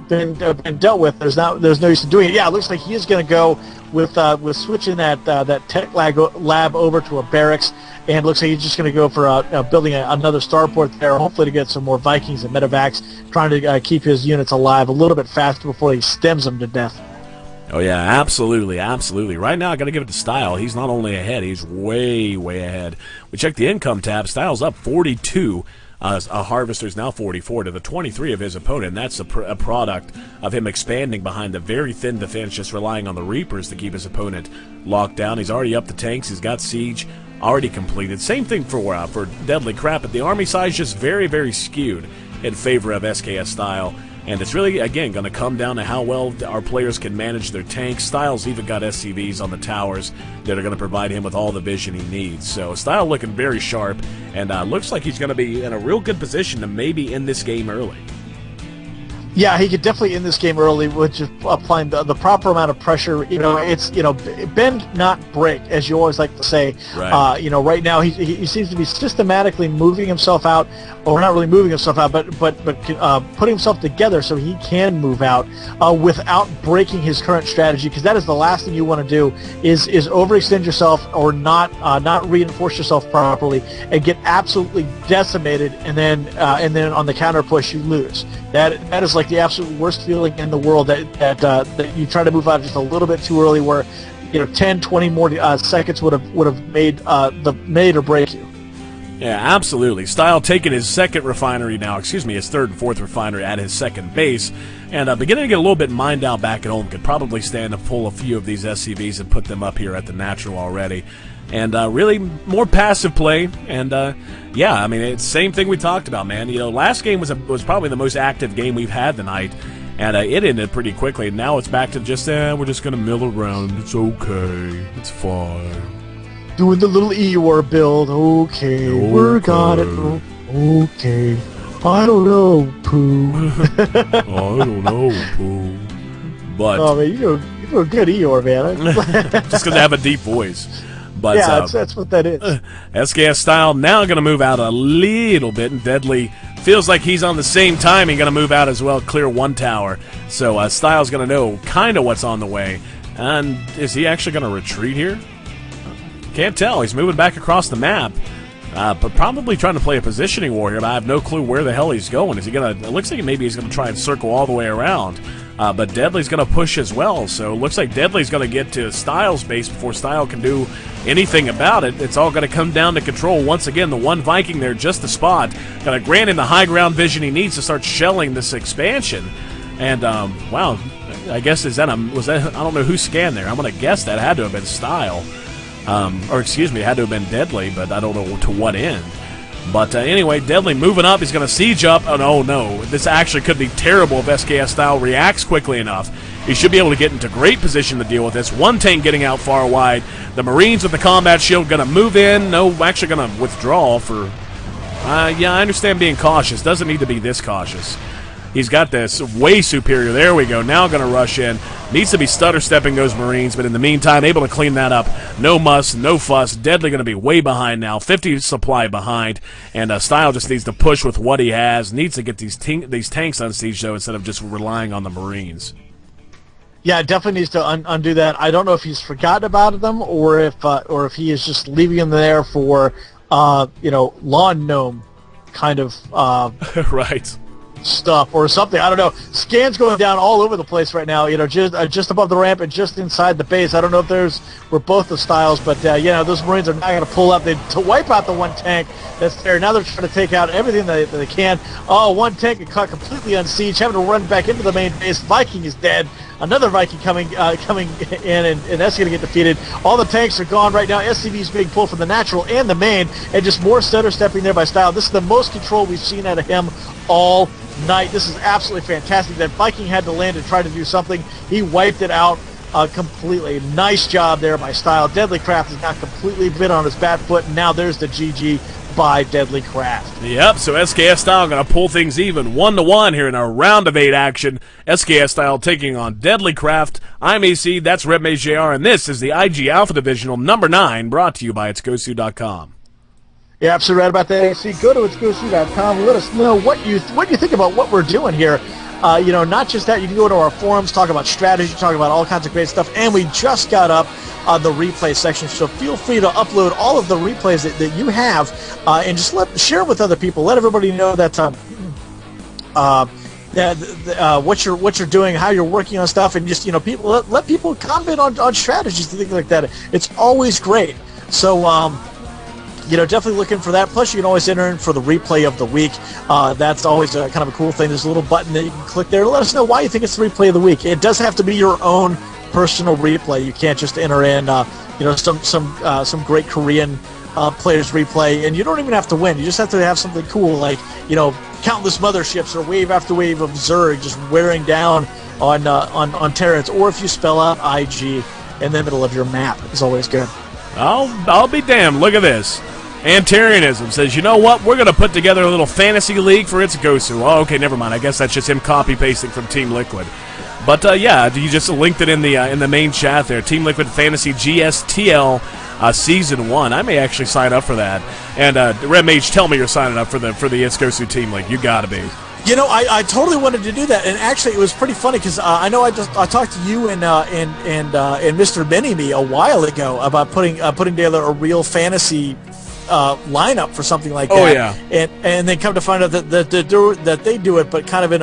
been dealt with. There's no use in doing it. Yeah, it looks like he is going to go with switching that tech lab over to a barracks. And it looks like he's just going to go for building another starport there, hopefully to get some more Vikings and medevacs, trying to keep his units alive a little bit faster before he stems them to death. Oh, yeah, absolutely, absolutely. Right now, I got to give it to Style. He's not only ahead, he's way, way ahead. We check the income tab. Style's up 42. A Harvester's now 44 to the 23 of his opponent. That's a product of him expanding behind the very thin defense, just relying on the Reapers to keep his opponent locked down. He's already up the tanks. He's got Siege already completed. Same thing for Deadly Crap, but the army size just very, very skewed in favor of SKS Style. And it's really, again, going to come down to how well our players can manage their tanks. Style's even got SCVs on the towers that are going to provide him with all the vision he needs. So Style looking very sharp, and looks like he's going to be in a real good position to maybe end this game early. Yeah, he could definitely end this game early with just applying the proper amount of pressure. It's bend not break, as you always like to say. Right. Right now he seems to be systematically moving himself out, or not really moving himself out, but putting himself together so he can move out without breaking his current strategy. Because that is the last thing you want to do is overextend yourself or not reinforce yourself properly and get absolutely decimated, and then on the counter push you lose. That is like the absolute worst feeling in the world, that you try to move out just a little bit too early, where 10, 20 more seconds would have made or break you. Yeah, absolutely. Style taking his second refinery now, his third and fourth refinery at his second base, and beginning to get a little bit mined out back at home. Could probably stand to pull a few of these SCVs and put them up here at the natural already. And really more passive play, and it's the same thing we talked about, man. Last game was probably the most active game we've had tonight, and it ended pretty quickly. And now it's back to just we're just gonna mill around. It's okay, it's fine. Doing the little Eeyore build. Okay, we're got it. Okay, I don't know, Pooh. I don't know, Pooh. But oh man, you're a good Eeyore, man. just gonna have a deep voice. But, yeah, that's what that is. SKS Style now going to move out a little bit, and Deadly feels like he's on the same timing, going to move out as well, clear one tower. So Style's going to know kind of what's on the way. And is he actually going to retreat here? Can't tell. He's moving back across the map, but probably trying to play a positioning war here, but I have no clue where the hell he's going. Is he going to? It looks like maybe he's going to try and circle all the way around. But Deadly's going to push as well, so it looks like Deadly's going to get to Styles' base before Style can do anything about it. It's all going to come down to control. Once again, the one Viking there, just the spot. Going to grant him the high ground vision he needs to start shelling this expansion. And, wow, I guess was that, I don't know who scanned there. I'm going to guess that had to have been Style. It had to have been Deadly, but I don't know to what end. But anyway, Deadly moving up. He's going to siege up. Oh, no. This actually could be terrible if SKS Style reacts quickly enough. He should be able to get into great position to deal with this. One tank getting out far wide. The Marines with the combat shield going to move in. No, actually going to withdraw for... yeah, I understand being cautious. Doesn't need to be this cautious. He's got this way superior. There we go. Now going to rush in. Needs to be stutter-stepping those Marines, but in the meantime, able to clean that up. No muss, no fuss. Deadly going to be way behind now. 50 supply behind. And Style just needs to push with what he has. Needs to get these tanks on siege, though, instead of just relying on the Marines. Yeah, definitely needs to undo that. I don't know if he's forgotten about them or if he is just leaving them there for, lawn gnome kind of... right. stuff or something. I don't know. Scans going down all over the place right now. Just above the ramp and just inside the base. I don't know if we're both the Styles, but those Marines are not going to pull up to wipe out the one tank that's there. Now they're trying to take out everything that they can. Oh, one tank caught completely on siege, having to run back into the main base. Viking is dead. Another Viking coming in, and that's going to get defeated. All the tanks are gone right now. SCV is being pulled from the natural and the main, and just more stutter stepping there by Style. This is the most control we've seen out of him all night. This is absolutely fantastic. That Viking had to land and try to do something. He wiped it out completely. Nice job there by Style. Deadly Craft has now completely been on his bad foot, and now there's the GG by Deadly Craft. Yep, so SKS Style going to pull things even 1-1 here in a round of 8 action. SKS Style taking on Deadly Craft. I'm AC, that's RepMage JR, and this is the IG Alpha Divisional number 9, brought to you by itsgosu.com. Yeah, absolutely right about that, AC. Go to itsgosu.com. Let us know what you think about what we're doing here. Not just that, you can go to our forums, talk about strategy, talk about all kinds of great stuff, and we just got up the replay section, so feel free to upload all of the replays that you have, and just share with other people. Let everybody know that what you're doing, how you're working on stuff, and just let people comment on strategies and things like that. It's always great. So definitely looking for that. Plus, you can always enter in for the replay of the week. That's always kind of a cool thing. There's a little button that you can click there to let us know why you think it's the replay of the week. It does have to be your own personal replay. You can't just enter in, some great Korean players replay, and you don't even have to win. You just have to have something cool like, countless motherships or wave after wave of Zerg just wearing down on Terrans. Or if you spell out IG in the middle of your map, it's always good. I'll be damned. Look at this. Antarianism says, you know what? We're going to put together a little fantasy league for its Gosu. Oh, okay, never mind. I guess that's just him copy-pasting from Team Liquid. But, yeah, you just linked it in the main chat there. Team Liquid Fantasy GSTL Season 1. I may actually sign up for that. And, Red Mage, tell me you're signing up for the It's Gosu Team League. You got to be. You know, I totally wanted to do that, and actually it was pretty funny because I know I talked to you and Mr. Mini-Me a while ago about putting together a real fantasy lineup for something like that. Oh yeah, and then come to find out that they do it, but kind of in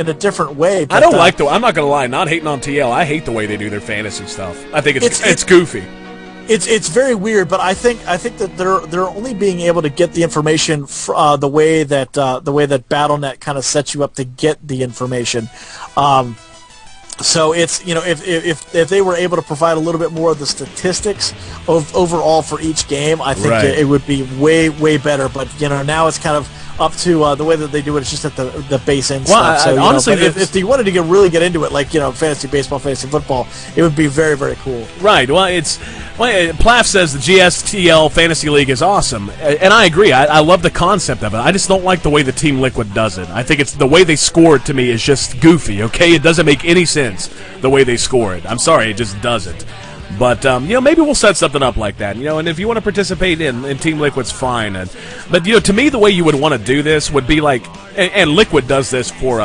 a different way. But, I don't like I'm not gonna lie, not hating on TL. I hate the way they do their fantasy stuff. I think it's goofy. It's very weird, but I think that they're only being able to get the information the way that BattleNet kind of sets you up to get the information. So it's, you know, if they were able to provide a little bit more of the statistics overall for each game, I think it would be way better. But you know, now it's kind of up to the way that they do it. It's just at the base end stuff. So honestly, if you wanted to really get into it, like, you know, fantasy baseball, fantasy football, it would be very cool. Right. Well, Plath says the GSTL Fantasy League is awesome, and I agree. I love the concept of it. I just don't like the way the Team Liquid does it. I think it's the way they score it to me is just goofy. Okay, it doesn't make any sense the way they score it. I'm sorry, it just doesn't. But, you know, maybe we'll set something up like that, you know, and if you want to participate in Team Liquid's fine. But, you know, to me, the way you would want to do this would be like, and Liquid does this for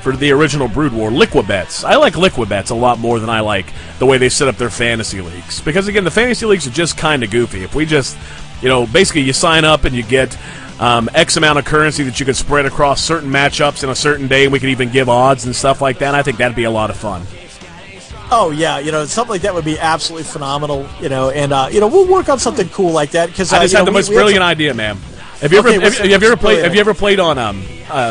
the original Brood War, Liquid Bets. I like Liquid Bets a lot more than I like the way they set up their fantasy leagues. Because, again, the fantasy leagues are just kind of goofy. If we just, you know, basically you sign up and you get X amount of currency that you could spread across certain matchups in a certain day, and we could even give odds and stuff like that, I think that'd be a lot of fun. Oh yeah, you know, something like that would be absolutely phenomenal. You know, and you know, we'll work on something cool like that because I just had the most brilliant idea, man. Have you ever played on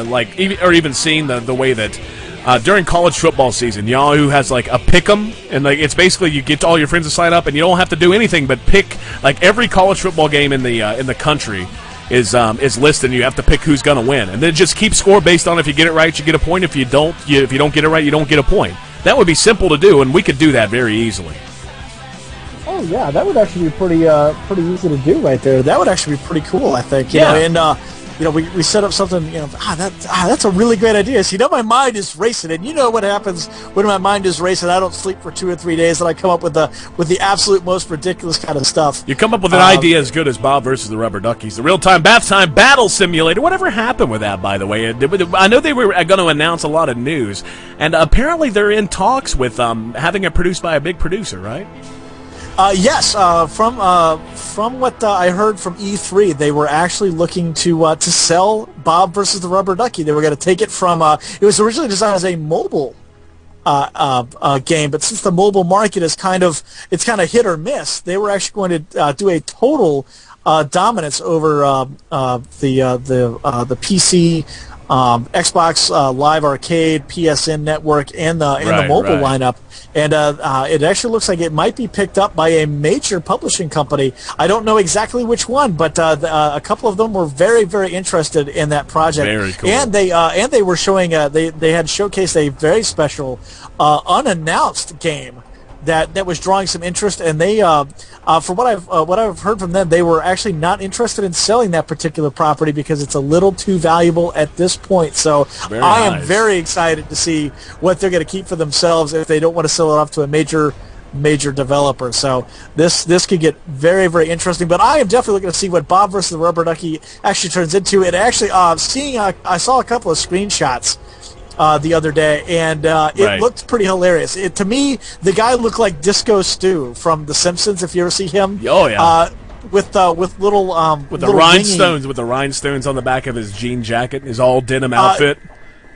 like even seen the way that during college football season, Yahoo has like a pick'em, and like it's basically you get all your friends to sign up, and you don't have to do anything but pick like every college football game in the country is listed, and you have to pick who's going to win, and then just keep score based on if you get it right, you get a point. If you don't get it right, you don't get a point. That would be simple to do, and we could do that very easily. Oh yeah, that would actually be pretty easy to do right there. That would actually be pretty cool, I think. You know, and you know, we set up something. You know, that's a really great idea. So, you know, my mind is racing, and you know what happens when my mind is racing. I don't sleep for 2 or 3 days, and I come up with the absolute most ridiculous kind of stuff. You come up with an idea as good as Bob versus the Rubber Duckies, the real-time bath time battle simulator. Whatever happened with that, by the way? I know they were going to announce a lot of news, and apparently they're in talks with having it produced by a big producer, right? Yes, from what I heard from E3, they were actually looking to sell Bob versus the Rubber Ducky. They were going to take it from it was originally designed as a mobile game, but since the mobile market is kind of hit or miss, they were actually going to do a total dominance over the PC, Xbox Live Arcade, PSN network, and the mobile lineup. And it actually looks like it might be picked up by a major publishing company. I don't know exactly which one, but a couple of them were very interested in that project. Very cool. And they were showing they had showcased a very special unannounced game that was drawing some interest, and they from what I've heard from them, they were actually not interested in selling that particular property because it's a little too valuable at this point. So I am very excited to see what they're going to keep for themselves if they don't want to sell it off to a major developer. So this could get very interesting. But I am definitely looking to see what Bob versus the Rubber Ducky actually turns into. And actually, I saw a couple of screenshots the other day, and it looked pretty hilarious. To me, the guy looked like Disco Stu from The Simpsons. If you ever see him, oh yeah, with little with the rhinestones on the back of his jean jacket, his all denim outfit.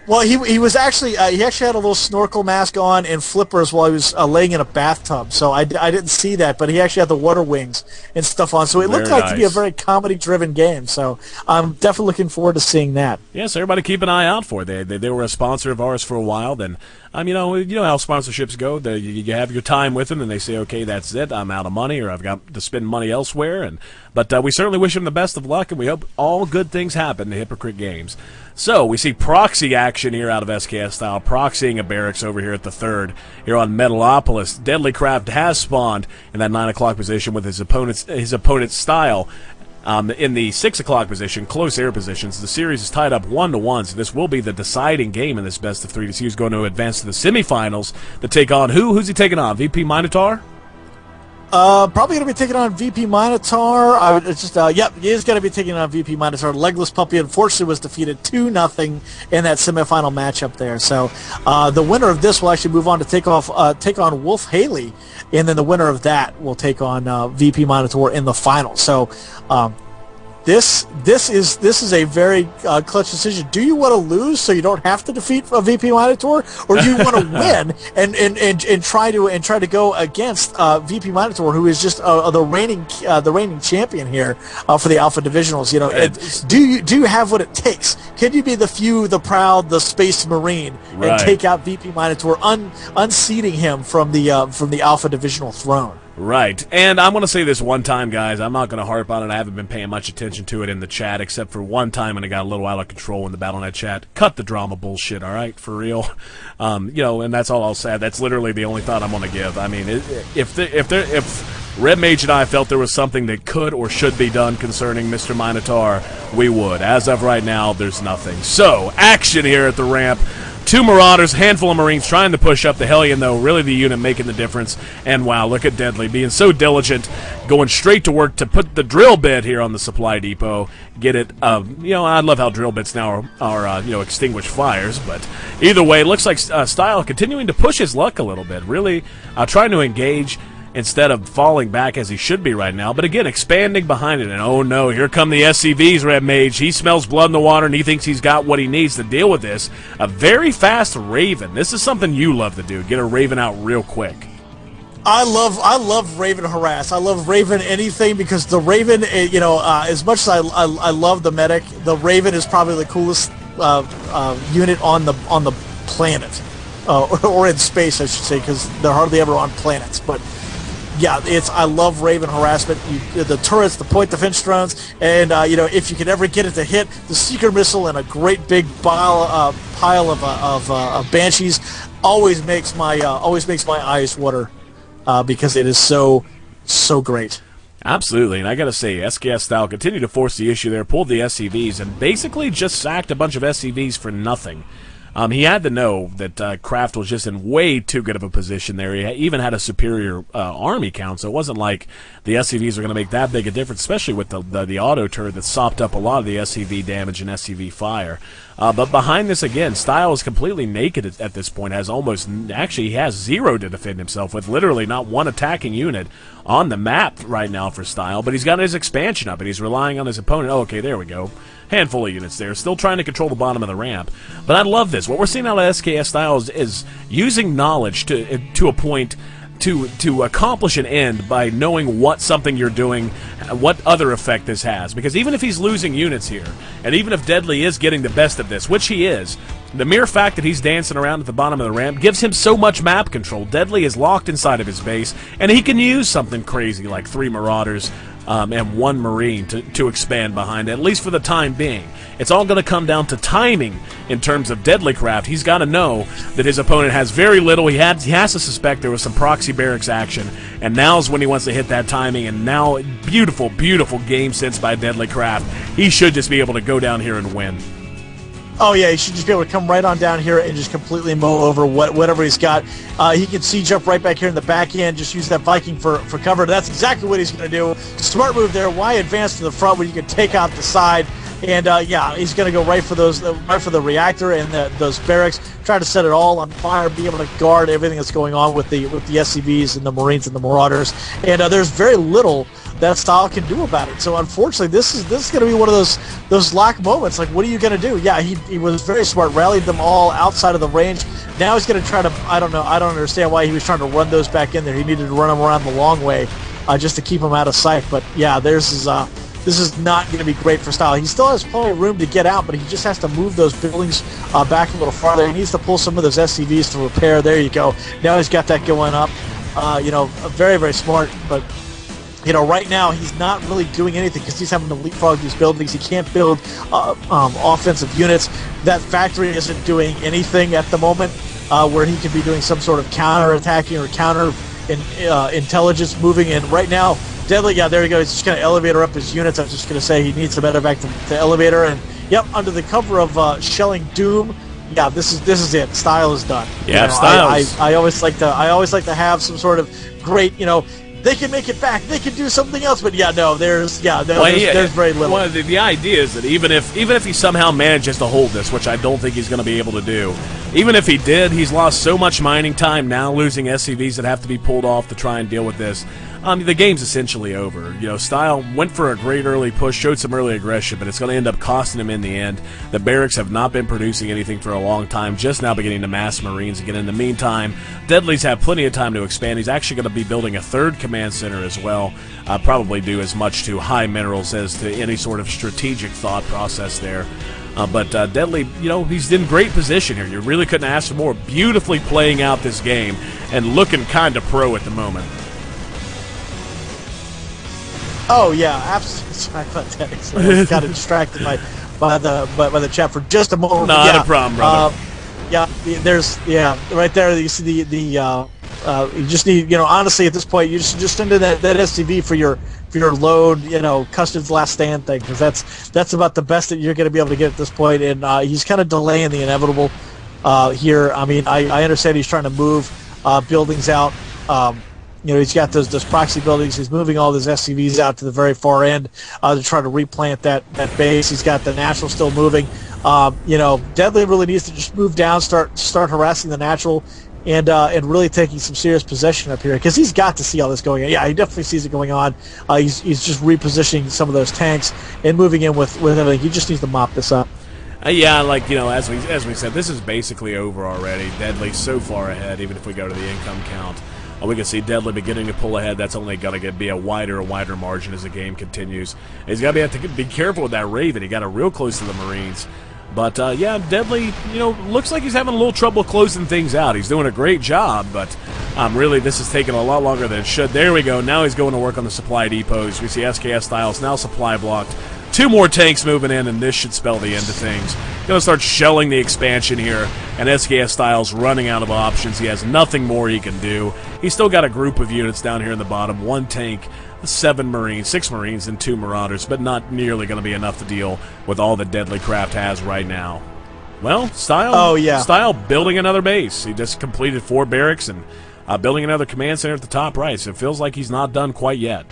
Well, he was actually he actually had a little snorkel mask on and flippers while he was laying in a bathtub. So I didn't see that, but he actually had the water wings and stuff on. So it looked like to be a very comedy-driven game. So I'm definitely looking forward to seeing that. Yes, everybody keep an eye out for it. They were a sponsor of ours for a while. Then you know how sponsorships go. You have your time with them, and they say, okay, that's it. I'm out of money, or I've got to spend money elsewhere. But we certainly wish them the best of luck, and we hope all good things happen to Hypocrite Games. So we see proxy action here out of SKS Style, proxying a barracks over here at the third here on Metalopolis. Deadly Craft has spawned in that 9 o'clock position with his opponent's Style. In the 6 o'clock position, close air positions, the series is tied up 1-1, so this will be the deciding game in this best of 3 to see who's going to advance to the semifinals to take on who? Who's he taking on? VP Minotaur? Probably going to be taking on VP Minotaur. Yep, he is going to be taking on VP Minotaur. Legless Puppy, unfortunately, was defeated 2-0 in that semifinal matchup there. So the winner of this will actually move on to take on Wolf Haley, and then the winner of that will take on VP Minotaur in the final. So this is a very clutch decision. Do you want to lose so you don't have to defeat a VP Minotaur, or do you want to win and try to go against VP Minotaur, who is just the reigning champion here for the Alpha Divisionals? You know, do you have what it takes? Can you be the few, the proud, the Space Marine, and take out VP Minotaur, unseating him from the Alpha Divisional throne? Right, and I'm going to say this one time, guys. I'm not going to harp on it. I haven't been paying much attention to it in the chat, except for one time when it got a little out of control in the Battle.net chat. Cut the drama bullshit, all right, for real. And that's all I'll say. That's literally the only thought I'm going to give. I mean, if Red Mage and I felt there was something that could or should be done concerning Mr. Minotaur, we would. As of right now, there's nothing. So, action here at the ramp. 2 Marauders, handful of Marines trying to push up the Hellion, though, really the unit making the difference. And wow, look at Deadly being so diligent, going straight to work to put the drill bit here on the supply depot. Get it, I love how drill bits now are extinguish fires, but either way, it looks like Style continuing to push his luck a little bit, really trying to engage instead of falling back as he should be right now. But again, expanding behind it. And oh no, here come the SCVs, Red Mage. He smells blood in the water, and he thinks he's got what he needs to deal with this. A very fast Raven. This is something you love to do. Get a Raven out real quick. I love Raven harass. I love Raven anything, because the Raven, as much as I love the medic, the Raven is probably the coolest unit on the planet, or in space, I should say, because they're hardly ever on planets. But yeah, I love Raven harassment. The turrets, the point defense drones, and if you can ever get it to hit, the seeker missile and a great big pile of banshees always makes my eyes water, because it is so great. Absolutely, and I gotta say, SKS Style continued to force the issue there, pulled the SCVs, and basically just sacked a bunch of SCVs for nothing. He had to know that Kraft was just in way too good of a position there. He even had a superior army count, so it wasn't like the SCVs were going to make that big a difference, especially with the auto turret that sopped up a lot of the SCV damage and SCV fire. But behind this, again, Style is completely naked at this point. He has 0 to defend himself with, literally not one attacking unit on the map right now for Style. But he's got his expansion up, and he's relying on his opponent. Oh, okay, there we go. Handful of units there, still trying to control the bottom of the ramp. But I love this. What we're seeing out of SKS Style is using knowledge to a point to accomplish an end by knowing what something you're doing, what other effect this has. Because even if he's losing units here, and even if Deadly is getting the best of this, which he is, the mere fact that he's dancing around at the bottom of the ramp gives him so much map control. Deadly is locked inside of his base, and he can use something crazy like 3 Marauders and 1 Marine to expand behind, at least for the time being. It's all going to come down to timing in terms of Deadlycraft. He's got to know that his opponent has very little. He has to suspect there was some proxy barracks action, and now's when he wants to hit that timing. And now, beautiful, beautiful game sense by Deadlycraft. He should just be able to go down here and win. Oh yeah, he should just be able to come right on down here and just completely mow over whatever he's got. He can siege up right back here in the back end, just use that Viking for cover. That's exactly what he's going to do. Smart move there. Why advance to the front when you can take out the side? And yeah, he's going to go right for the reactor and those barracks. Try to set it all on fire, be able to guard everything that's going on with the SCVs and the Marines and the Marauders. And there's very little that Style can do about it. So unfortunately, this is going to be one of those lock moments. Like, what are you going to do? Yeah, he was very smart, rallied them all outside of the range. Now he's going to try to, I don't understand why he was trying to run those back in there. He needed to run them around the long way just to keep them out of sight. But yeah, this is not going to be great for Style. He still has plenty of room to get out, but he just has to move those buildings back a little farther. He needs to pull some of those SCVs to repair. There you go. Now he's got that going up. Very, very smart, but right now he's not really doing anything because he's having to leapfrog these buildings. He can't build offensive units. That factory isn't doing anything at the moment where he could be doing some sort of counter-attacking or counter intelligence moving in. Right now, Deadly, yeah, there you go. He's just going to elevator up his units. I was just going to say he needs a medevac to elevator. And, yep, under the cover of shelling Doom, yeah, this is it. Style is done. Yeah, you know, Styles. I always like to have some sort of great, they can make it back. They can do something else. But, yeah, no, there's very little. Well, the idea is that even if he somehow manages to hold this, which I don't think he's going to be able to do, even if he did, he's lost so much mining time now, losing SCVs that have to be pulled off to try and deal with this. The game's essentially over. Style went for a great early push, showed some early aggression, but it's going to end up costing him in the end. The barracks have not been producing anything for a long time, just now beginning to mass Marines again. In the meantime, Deadly's had plenty of time to expand. He's actually going to be building a third command center as well. Probably do as much to high minerals as to any sort of strategic thought process there. But Deadly, he's in great position here. You really couldn't ask for more. Beautifully playing out this game and looking kind of pro at the moment. Oh yeah, absolutely. Sorry about that. I got distracted by the chat for just a moment. Not a problem, brother. Right there. You see the you just need, honestly at this point you just into that SCV for your load, Custer's last stand thing, because that's about the best that you're going to be able to get at this point. And he's kind of delaying the inevitable here. I mean, I understand he's trying to move buildings out. He's got those proxy buildings. He's moving all those SCVs out to the very far end to try to replant that base. He's got the natural still moving. Deadly really needs to just move down, start harassing the natural, and really taking some serious possession up here, because he's got to see all this going on. Yeah, he definitely sees it going on. He's just repositioning some of those tanks and moving in with everything. He just needs to mop this up. As we said, this is basically over already. Deadly so far ahead, even if we go to the income count. We can see Deadly beginning to pull ahead. That's only going to be a wider margin as the game continues. He's got to have to be careful with that Raven. He got it real close to the Marines. But, Deadly, looks like he's having a little trouble closing things out. He's doing a great job, but really this is taking a lot longer than it should. There we go. Now he's going to work on the supply depots. We see SKS Styles now supply blocked. 2 more tanks moving in, and this should spell the end of things. Going to start shelling the expansion here, and SKS Styles running out of options. He has nothing more he can do. He's still got a group of units down here in the bottom. 1 tank, 6 Marines, and 2 Marauders, but not nearly going to be enough to deal with all that Deadly Craft has right now. Well, Style building another base. He just completed 4 barracks and building another command center at the top right, so it feels like he's not done quite yet.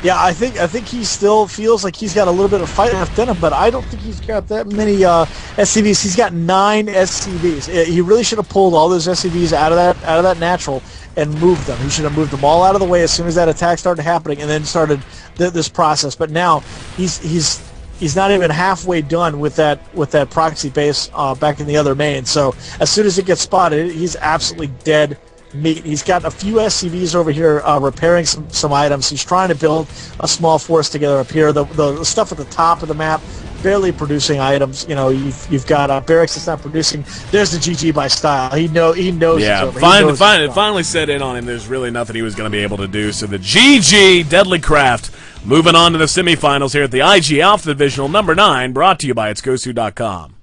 Yeah, I think he still feels like he's got a little bit of fight left in him, but I don't think he's got that many SCVs. He's got 9 SCVs. He really should have pulled all those SCVs out of that natural and moved them. He should have moved them all out of the way as soon as that attack started happening, and then started this process. But now he's not even halfway done with that proxy base back in the other main. So as soon as it gets spotted, he's absolutely dead meat. He's got a few SCVs over here repairing some items. He's trying to build a small force together up here. The stuff at the top of the map, barely producing items. You've got barracks that's not producing. There's the GG by Style. He knows. Yeah, finally set in on him. There's really nothing he was going to be able to do. So the GG Deadly Craft moving on to the semifinals here at the IG Alpha Divisional number 9, brought to you by itsgosu.com.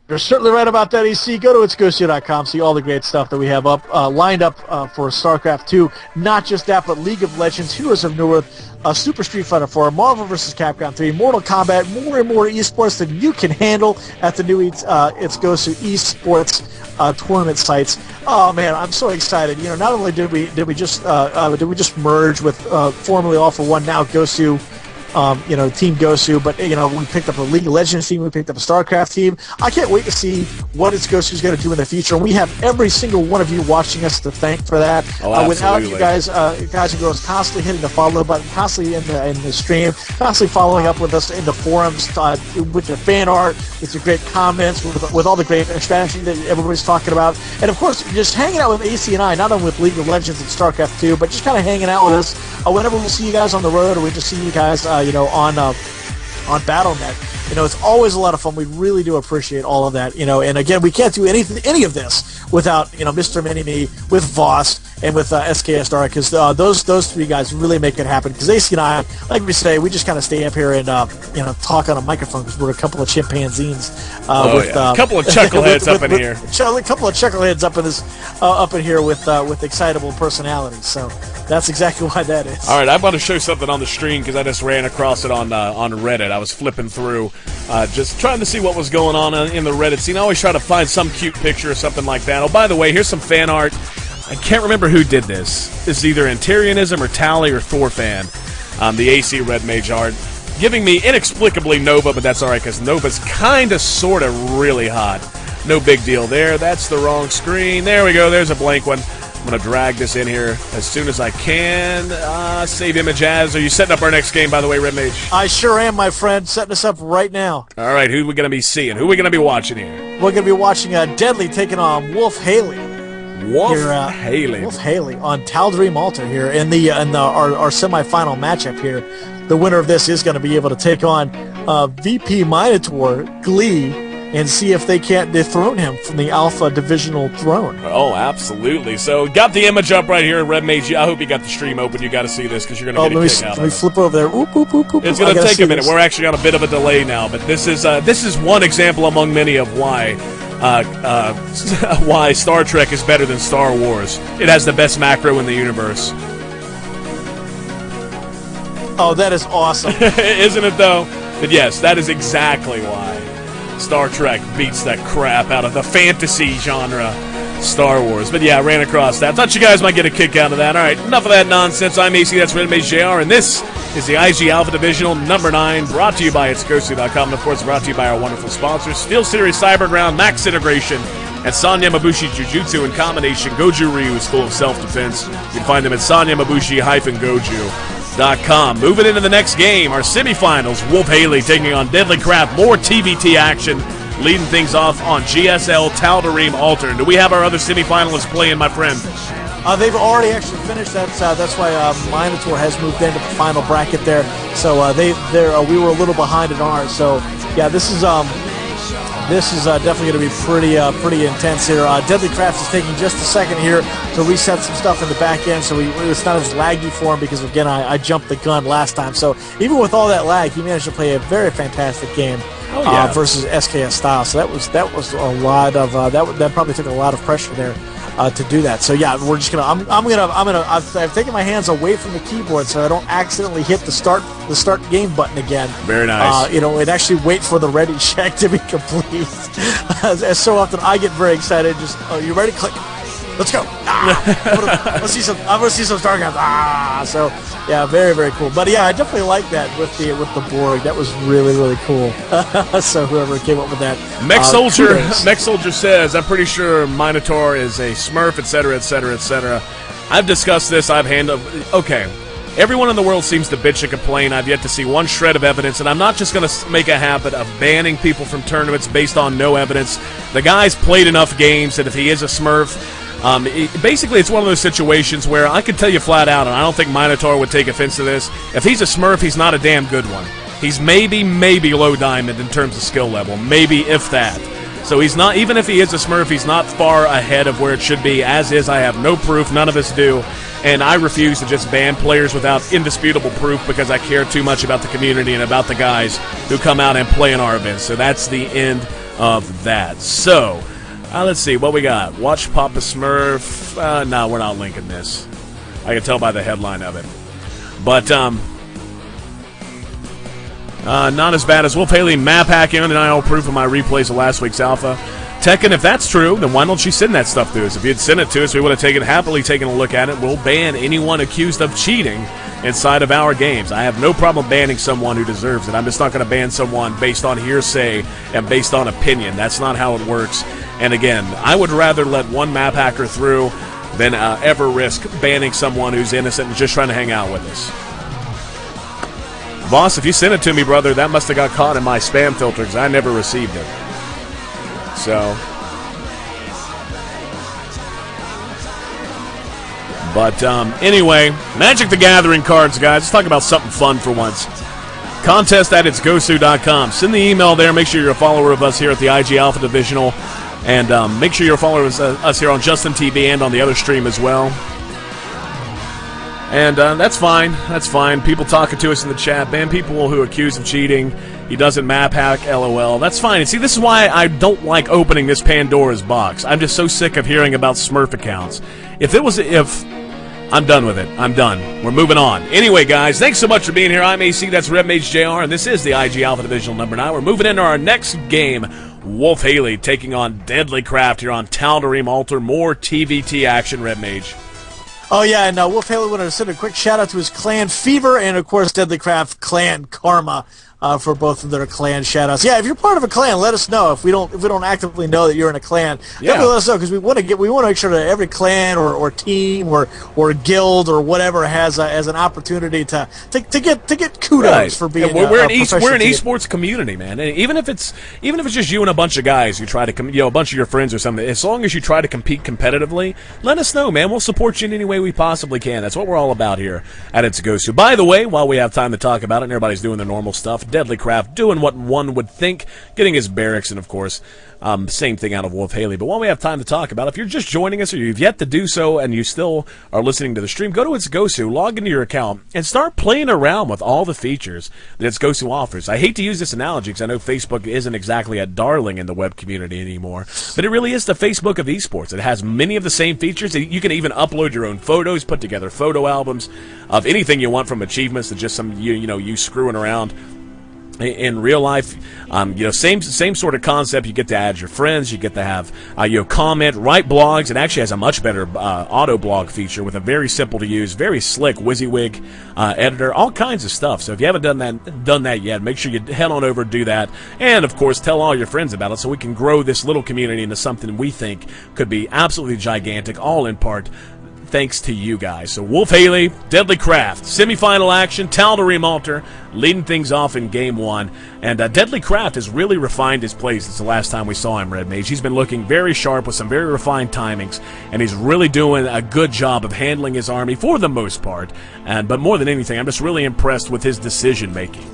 You're certainly right about that, EC. Go to itsgosu.com, see all the great stuff that we have lined up for StarCraft 2. Not just that, but League of Legends, Heroes of Newerth, Super Street Fighter 4, Marvel vs. Capcom 3, Mortal Kombat, more and more esports than you can handle at the new Itsgosu esports tournament sites. Oh man, I'm so excited! Not only did we just merge with formerly All for One, now Gosu. Team Gosu, but we picked up a League of Legends team, we picked up a StarCraft team. I can't wait to see what Gosu's going to do in the future, and we have every single one of you watching us to thank for that. Without you guys and girls constantly hitting the follow button, constantly in the stream, constantly following up with us in the forums, with your fan art, with your great comments, with all the great strategy that everybody's talking about, and of course just hanging out with AC and I, not only with League of Legends and StarCraft 2, but just kind of hanging out with us whenever we see you guys on the road, or we just see you guys on Battle.net. It's always a lot of fun. We really do appreciate all of that. And again, we can't do any of this without Mr. Mini-Me, with Voss, and with SKS Dark, because those 3 guys really make it happen. Because AC and I, like we say, we just kind of stay up here and talk on a microphone because we're a couple of chimpanzees. A couple of chuckleheads up in here. A couple of chuckleheads up in here with excitable personalities. So. That's exactly why that is. All right, I'm about to show something on the stream because I just ran across it on Reddit. I was flipping through, just trying to see what was going on in the Reddit scene. I always try to find some cute picture or something like that. Oh, by the way, here's some fan art. I can't remember who did this. This is either Antarianism or Tally or Thorfan. The AC Red Mage art. Giving me inexplicably Nova, but that's all right because Nova's kind of, sort of really hot. No big deal there. That's the wrong screen. There we go. There's a blank one. I'm going to drag this in here as soon as I can. Save image as. Are you setting up our next game, by the way, Red Mage? I sure am, my friend. Setting us up right now. All right, who are we going to be seeing? Who are we going to be watching here? We're going to be watching Deadly taking on Wolf Haley. Wolf Haley. Wolf Haley on Tal'Darim Altar here in our semifinal matchup here. The winner of this is going to be able to take on VP Minotaur Glee and see if they can't dethrone him from the Alpha Divisional throne. Oh, absolutely. So, got the image up right here, Red Mage. I hope you got the stream open. You got to see this because you're going to get a kick out of it. Let me flip over there. Oop, oop, oop, oop, it's going to take a minute. We're actually on a bit of a delay now, but this is one example among many of why Star Trek is better than Star Wars. It has the best macro in the universe. Oh, that is awesome. Isn't it, though? But yes, that is exactly why Star Trek beats that crap out of the fantasy genre Star Wars. But yeah, I ran across that. Thought you guys might get a kick out of that. All right, enough of that nonsense. I'm AC, that's Red Mage JR, and this is the IG Alpha Divisional number 9, brought to you by itsgosu.com, and of course brought to you by our wonderful sponsors, Steel Series Cyberground, Max Integration, and Sanya Mabushi Jujutsu in combination, Goju Ryu School of Self-Defense. You can find them at sanyamabushi-goju.com. Moving into the next game, our semifinals, Wolf Haley taking on Deadly Crap. More TVT action, leading things off on GSL Tal'Darim Altar. Do we have our other semifinalists playing, my friend? They've already actually finished. That's why Minotaur has moved into the final bracket there. So we were a little behind in ours. So yeah, this is definitely going to be pretty intense here. Deadly Crafts is taking just a second here to reset some stuff in the back end, so it's not as laggy for him because again I jumped the gun last time. So even with all that lag, he managed to play a very fantastic game versus SKS style. So that was a lot of that probably took a lot of pressure there. To do that. So yeah, we're just gonna. I've taken my hands away from the keyboard so I don't accidentally hit the start game button again. Very nice. And actually wait for the ready check to be complete. as so often I get very excited. Just you ready? Click. Let's go. Let's see some. I'm gonna see some StarCraft. So yeah, very very cool. But yeah, I definitely like that with the Borg. That was really really cool. So whoever came up with that. Mech Soldier says, I'm pretty sure Minotaur is a Smurf, etc., etc., etc. I've discussed this. I've handled. Okay. Everyone in the world seems to bitch and complain. I've yet to see one shred of evidence, and I'm not just going to make a habit of banning people from tournaments based on no evidence. The guy's played enough games that if he is a Smurf, basically it's one of those situations where I could tell you flat out, and I don't think Minotaur would take offense to this, if he's a Smurf, he's not a damn good one. He's maybe low diamond in terms of skill level, maybe if that. So he's not, even if he is a Smurf, he's not far ahead of where it should be. As is, I have no proof, none of us do, and I refuse to just ban players without indisputable proof because I care too much about the community and about the guys who come out and play in our events. So that's the end of that. So, let's see, what we got? Watch Papa Smurf. No, we're not linking this. I can tell by the headline of it. But, not as bad as Wolf Haley map hacking, undeniable proof of my replays of last week's alpha. Tekken, if that's true, then why don't you send that stuff to us? If you'd sent it to us, we would have happily taken a look at it. We'll ban anyone accused of cheating inside of our games. I have no problem banning someone who deserves it. I'm just not going to ban someone based on hearsay and based on opinion. That's not how it works. And again, I would rather let one map hacker through than ever risk banning someone who's innocent and just trying to hang out with us. Boss, if you sent it to me, brother, that must have got caught in my spam filter because I never received it. So. But anyway, Magic the Gathering cards, guys. Let's talk about something fun for once. Contest at itsgosu.com. Send the email there. Make sure you're a follower of us here at the IG Alpha Divisional. And make sure you're a follower of us here on Justin TV and on the other stream as well. And that's fine. That's fine. People talking to us in the chat. Ban people who accuse of cheating. He doesn't map hack, LOL. That's fine. And see, this is why I don't like opening this Pandora's box. I'm just so sick of hearing about Smurf accounts. If I'm done with it. I'm done. We're moving on. Anyway, guys, thanks so much for being here. I'm AC, that's Red Mage JR, and this is the IG Alpha Divisional number 9. We're moving into our next game. Wolf Haley taking on Deadly Craft here on Tal'Darim Altar. More TVT action, Red Mage. Oh, yeah, and Wolf Haley wanted to send a quick shout-out to his clan Fever and, of course, Deadly Craft clan Karma. For both of their clan shoutouts. Yeah, if you're part of a clan, let us know. If we don't actively know that you're in a clan, definitely let us know, because we want to make sure that every clan or team or guild or whatever has an opportunity to get kudos for being. We're an esports community, man. And even if it's just you and a bunch of guys who try to a bunch of your friends or something, as long as you try to compete competitively, let us know, man. We'll support you in any way we possibly can. That's what we're all about here at It's Gosu. By the way, while we have time to talk about it and everybody's doing their normal stuff, Deadly Craft doing what one would think, getting his barracks, and of course, same thing out of Wolf Haley. But while we have time to talk about it, if you're just joining us or you've yet to do so and you still are listening to the stream, go to It's Gosu, log into your account, and start playing around with all the features that It's Gosu offers. I hate to use this analogy because I know Facebook isn't exactly a darling in the web community anymore, but it really is the Facebook of esports. It has many of the same features. You can even upload your own photos, put together photo albums of anything you want, from achievements to just some you screwing around. In real life, same sort of concept. You get to add your friends. You get to have comment, write blogs. It actually has a much better auto blog feature with a very simple to use, very slick WYSIWYG editor, all kinds of stuff. So if you haven't done that yet, make sure you head on over, do that, and of course tell all your friends about it, so we can grow this little community into something we think could be absolutely gigantic. All in part thanks to you guys. So Wolf Haley, Deadly Craft, semifinal action, Tal'Darim Altar, leading things off in Game 1. And Deadly Craft has really refined his play since the last time we saw him, Red Mage. He's been looking very sharp with some very refined timings, and he's really doing a good job of handling his army for the most part. But more than anything, I'm just really impressed with his decision-making.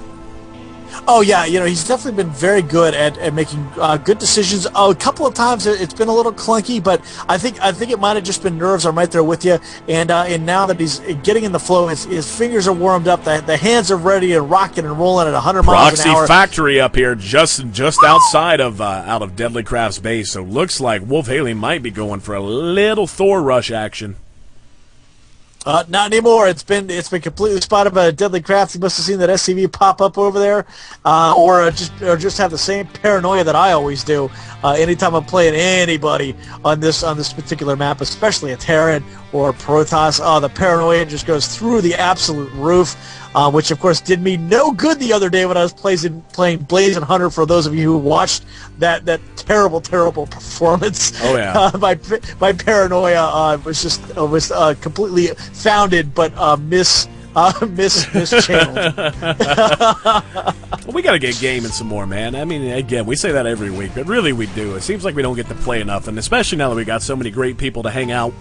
Oh, yeah, he's definitely been very good at making good decisions. A couple of times it's been a little clunky, but I think it might have just been nerves. I'm right there with you. And now that he's getting in the flow, his fingers are warmed up, the hands are ready and rocking and rolling at 100 miles an hour. Proxy Factory up here just outside of out of Deadly Craft's base, so looks like Wolf Haley might be going for a little Thor rush action. Not anymore. It's been completely spotted by Deadly Craft. He must have seen that SCV pop up over there, or just have the same paranoia that I always do. Anytime I'm playing anybody on this particular map, especially a Terran or Protoss, the paranoia just goes through the absolute roof. Which of course did me no good the other day when I was playing Blazing Hunter. For those of you who watched that terrible performance, oh yeah, my paranoia was completely founded, but mischanneled. Well, we got to get gaming some more, man. I mean, again, we say that every week, but really we do. It seems like we don't get to play enough, and especially now that we got so many great people to hang out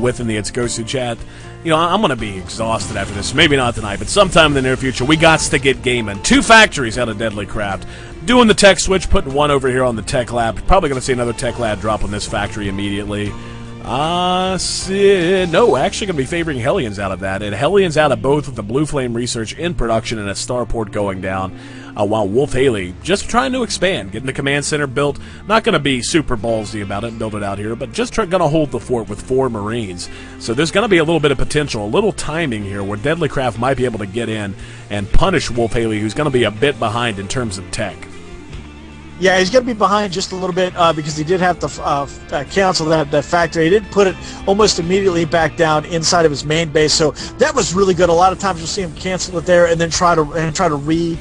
with in the It's Gosu chat. I'm going to be exhausted after this. Maybe not tonight, but sometime in the near future, we got to get gaming. 2 factories out of Deadly Craft. Doing the tech switch, putting one over here on the tech lab. Probably going to see another tech lab drop on this factory immediately. No, actually going to be favoring Hellions out of that. And Hellions out of both with the Blue Flame research in production and a starport going down. While Wolf Haley just trying to expand, getting the command center built. Not going to be super ballsy about it and build it out here, but just going to hold the fort with 4 Marines. So there's going to be a little bit of potential, a little timing here where Deadly Craft might be able to get in and punish Wolf Haley, who's going to be a bit behind in terms of tech. Yeah, he's going to be behind just a little bit because he did have to cancel that factory. He did put it almost immediately back down inside of his main base, so that was really good. A lot of times you'll see him cancel it there and then try to redo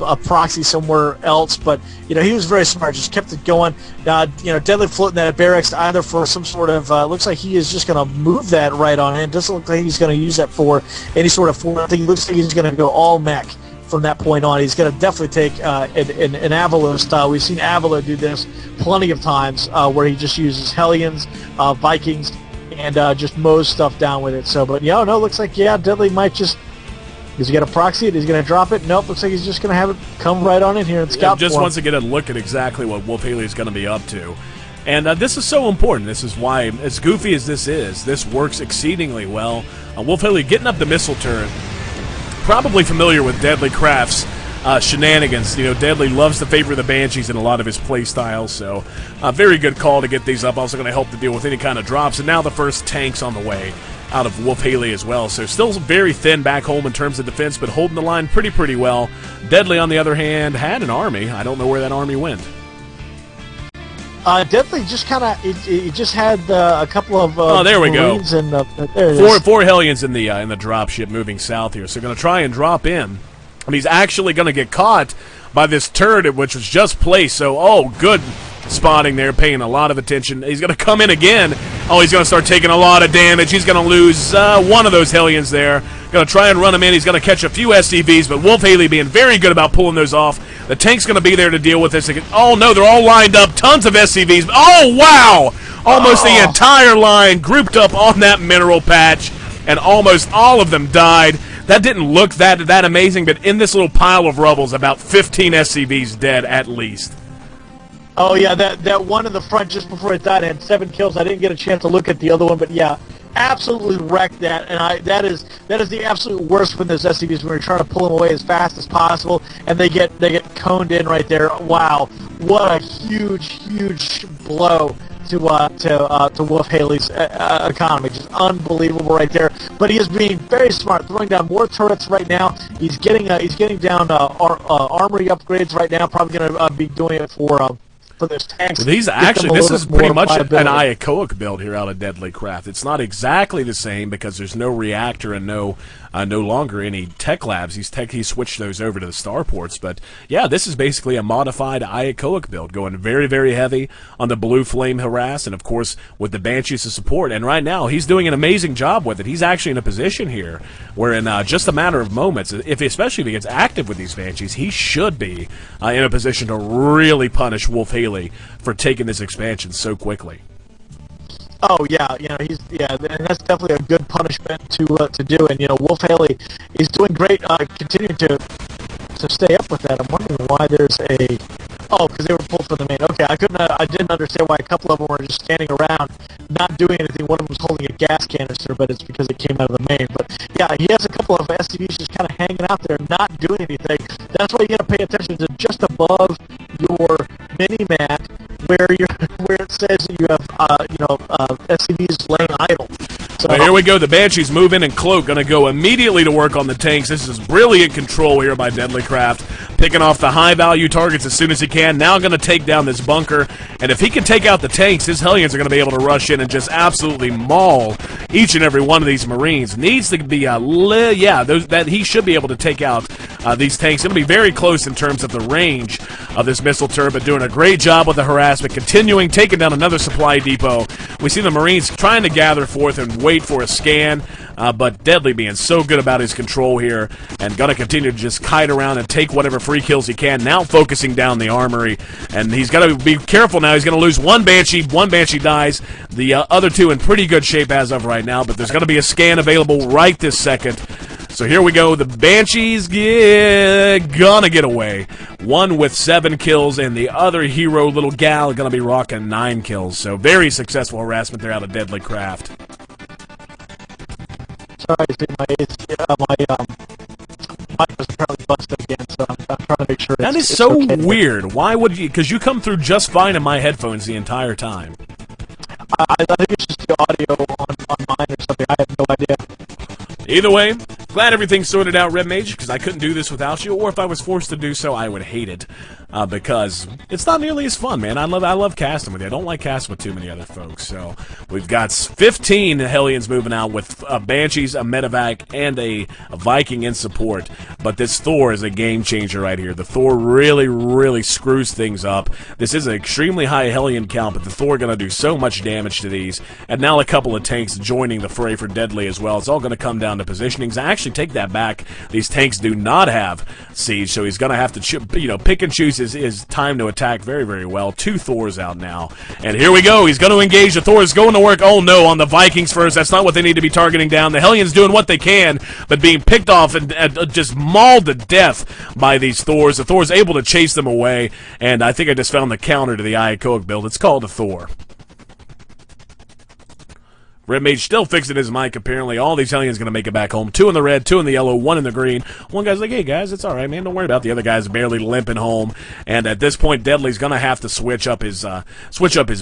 a proxy somewhere else. But he was very smart, just kept it going. Deadly floating that barracks either for some sort of looks like he is just going to move that right on in. Doesn't look like he's going to use that for any sort of forward. I think it looks like he's going to go all mech from that point on. He's going to definitely take an Avalo style. We've seen Avalo do this plenty of times where he just uses Hellions, Vikings, and just mows stuff down with it. So, but looks like Deadly might just. Is he going to proxy it? Is he going to drop it? Nope. Looks like he's just going to have it come right on in here and scout. Just wants to get a look at exactly what Wolf Haley is going to be up to. And this is so important. This is why, as goofy as this is, this works exceedingly well. Wolf Haley getting up the missile turret. Probably familiar with Deadly Craft's shenanigans. Deadly loves to favor the Banshees in a lot of his play styles, so very good call to get these up. Also going to help to deal with any kind of drops, and now the first tanks on the way out of Wolf Haley as well. So still very thin back home in terms of defense, but holding the line pretty well. Deadly, on the other hand, had an army. I don't know where that army went. Deadly just kind of it just had a couple of there we go. And, there it is. Four Hellions in the drop ship moving south here. So going to try and drop in. And he's actually going to get caught by this turret, which was just placed. So, good spotting there, paying a lot of attention. He's going to come in again. He's going to start taking a lot of damage. He's going to lose one of those Hellions there. Going to try and run him in. He's going to catch a few SCVs, but Wolf Haley being very good about pulling those off. The tank's going to be there to deal with this. Oh, no, they're all lined up. Tons of SCVs. Oh, wow! Almost the entire line grouped up on that mineral patch, and almost all of them died. That didn't look that amazing, but in this little pile of rubble is about 15 SCVs dead at least. Oh, yeah, that one in the front just before it died had 7 kills. I didn't get a chance to look at the other one, but yeah, absolutely wrecked that. And that is the absolute worst when those SCVs, when you're trying to pull them away as fast as possible, and they get coned in right there. Wow, what a huge blow to Wolf Haley's economy. Just unbelievable right there. But he is being very smart, throwing down more turrets right now. He's getting down armory upgrades right now. Probably going to be doing it for those tanks. Well, this is pretty much an Iacoic build here out of Deadly Craft. It's not exactly the same because there's no reactor and no longer any tech labs. He switched those over to the starports. But yeah, this is basically a modified Iacoic build, going very heavy on the Blue Flame harass, and of course with the Banshees to support. And right now he's doing an amazing job with it. He's actually in a position here where in just a matter of moments, especially if he gets active with these Banshees, he should be in a position to really punish Wolf Haley for taking this expansion so quickly. Oh yeah, and that's definitely a good punishment to do. And Wolf Haley is doing great, continuing to stay up with that. I'm wondering why there's because they were pulled from the main. Okay, I didn't understand why a couple of them were just standing around, not doing anything. One of them was holding a gas canister, but it's because it came out of the main. But yeah, he has a couple of SCVs just kind of hanging out there, not doing anything. That's why you got to pay attention to just above your mini map where it says that you have SCVs laying idle. So here we go. The Banshees move in and Cloak going to go immediately to work on the tanks. This is brilliant control here by Deadly Craft, picking off the high-value targets as soon as he can. Now going to take down this bunker, and if he can take out the tanks, his Hellions are going to be able to rush in and just absolutely maul each and every one of these Marines. Needs to be that he should be able to take out these tanks. It'll be very close in terms of the range of this missile turret, but doing a great job with the harassment, continuing, taking down another supply depot. We see the Marines trying to gather forth and wait for a scan, but Deadly being so good about his control here and going to continue to just kite around and take whatever free kills he can, now focusing down the armory, and he's got to be careful now. He's going to lose one Banshee dies, the other two in pretty good shape as of right now, but there's going to be a scan available right this second. So here we go. The Banshees gonna get away. One with 7 kills, and the other hero, little gal, gonna be rocking 9 kills. So very successful harassment there out of Deadly Craft. Sorry, my mic was apparently busted again, so I'm trying to make sure that is so okay. Weird. Why would you? Because you come through just fine in my headphones the entire time. I think it's just the audio on mine or something. I have no idea. Either way, glad everything's sorted out, Red Mage, because I couldn't do this without you, or if I was forced to do so, I would hate it, because it's not nearly as fun, man. I love casting with you. I don't like casting with too many other folks, so we've got 15 Hellions moving out with Banshees, a Medevac, and a Viking in support, but this Thor is a game changer right here. The Thor really screws things up. This is an extremely high Hellion count, but the Thor going to do so much damage to these, and now a couple of tanks joining the fray for Deadly as well. It's all going to come down to positionings. I actually take that back. These tanks do not have siege, so he's going to have to pick and choose his time to attack very well. 2 Thors out now, and here we go. He's going to engage. The Thor is going to work. Oh no, on the Vikings first. That's not what they need to be targeting down. The Hellions doing what they can, but being picked off and just mauled to death by these Thors. The Thor's able to chase them away, and I think I just found the counter to the Iacoic build. It's called a Thor. Red Mage still fixing his mic, apparently. All these Hellions going to make it back home. 2 in the red, 2 in the yellow, 1 in the green. One guy's like, hey, guys, it's all right, man. Don't worry about it. The other guy's barely limping home. And at this point, Deadly's going to have to switch up his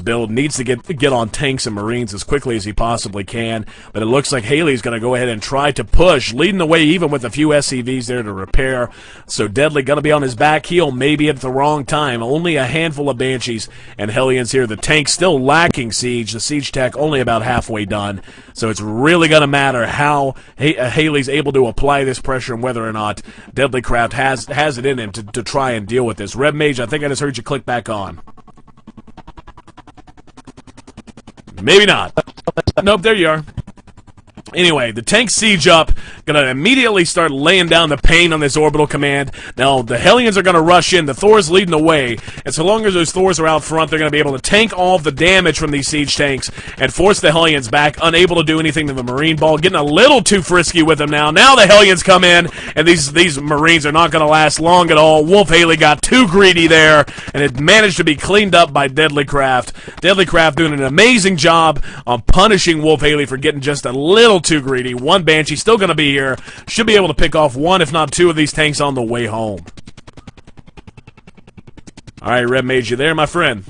build. Needs to get on tanks and Marines as quickly as he possibly can. But it looks like Haley's going to go ahead and try to push, leading the way even with a few SCVs there to repair. So Deadly going to be on his back heel, maybe at the wrong time. Only a handful of Banshees and Hellions here. The tank still lacking siege. The siege tech only about halfway done. So it's really going to matter how Haley's able to apply this pressure and whether or not Deadlycraft has it in him to try and deal with this. Red Mage, I think I just heard you click back on. Maybe not. Nope, there you are. Anyway, the tank siege up, gonna immediately start laying down the pain on this orbital command. Now, the Hellions are gonna rush in, the Thor's leading the way, and so long as those Thors are out front, they're gonna be able to tank all of the damage from these siege tanks and force the Hellions back, unable to do anything to the Marine ball, getting a little too frisky with them now. Now the Hellions come in, and these Marines are not gonna last long at all. Wolf Haley got too greedy there, and it managed to be cleaned up by Deadlycraft. Deadlycraft doing an amazing job on punishing Wolf Haley for getting just a little too greedy. One Banshee still going to be here. Should be able to pick off 1, if not 2 of these tanks on the way home. All right, Red Mage, you there, my friend?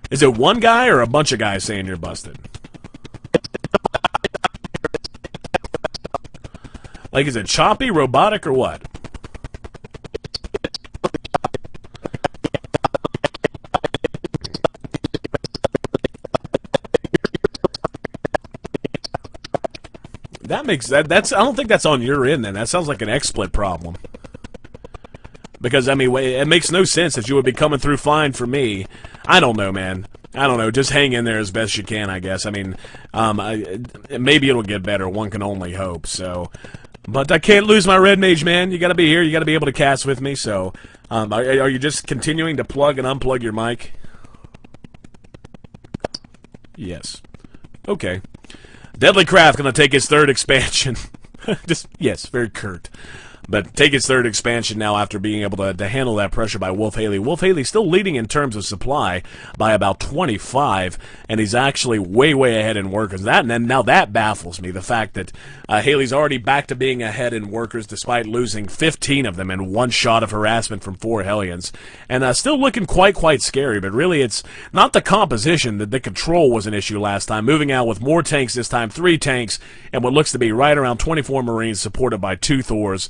Is it one guy or a bunch of guys saying you're busted? Like, is it choppy, robotic, or what? That's I don't think that's on your end then. That sounds like an XSplit problem. Because, I mean, it makes no sense that you would be coming through fine for me. I don't know, man. I don't know. Just hang in there as best you can, I guess. I mean, maybe it'll get better. One can only hope, so. But I can't lose my Red Mage, man. You gotta be here. You gotta be able to cast with me, so. Are you just continuing to plug and unplug your mic? Yes. Okay. Deadlycraft going to take his 3rd expansion. Yes, very curt. But take his 3rd expansion now after being able to handle that pressure by Wolf Haley. Wolf Haley still leading in terms of supply by about 25, and he's actually way, way ahead in workers. Now that baffles me, the fact that Haley's already back to being ahead in workers despite losing 15 of them in 1 shot of harassment from 4 Hellions. And still looking quite scary, but really it's not the composition. The control was an issue last time. Moving out with more tanks this time, 3 tanks, and what looks to be right around 24 Marines supported by 2 Thors.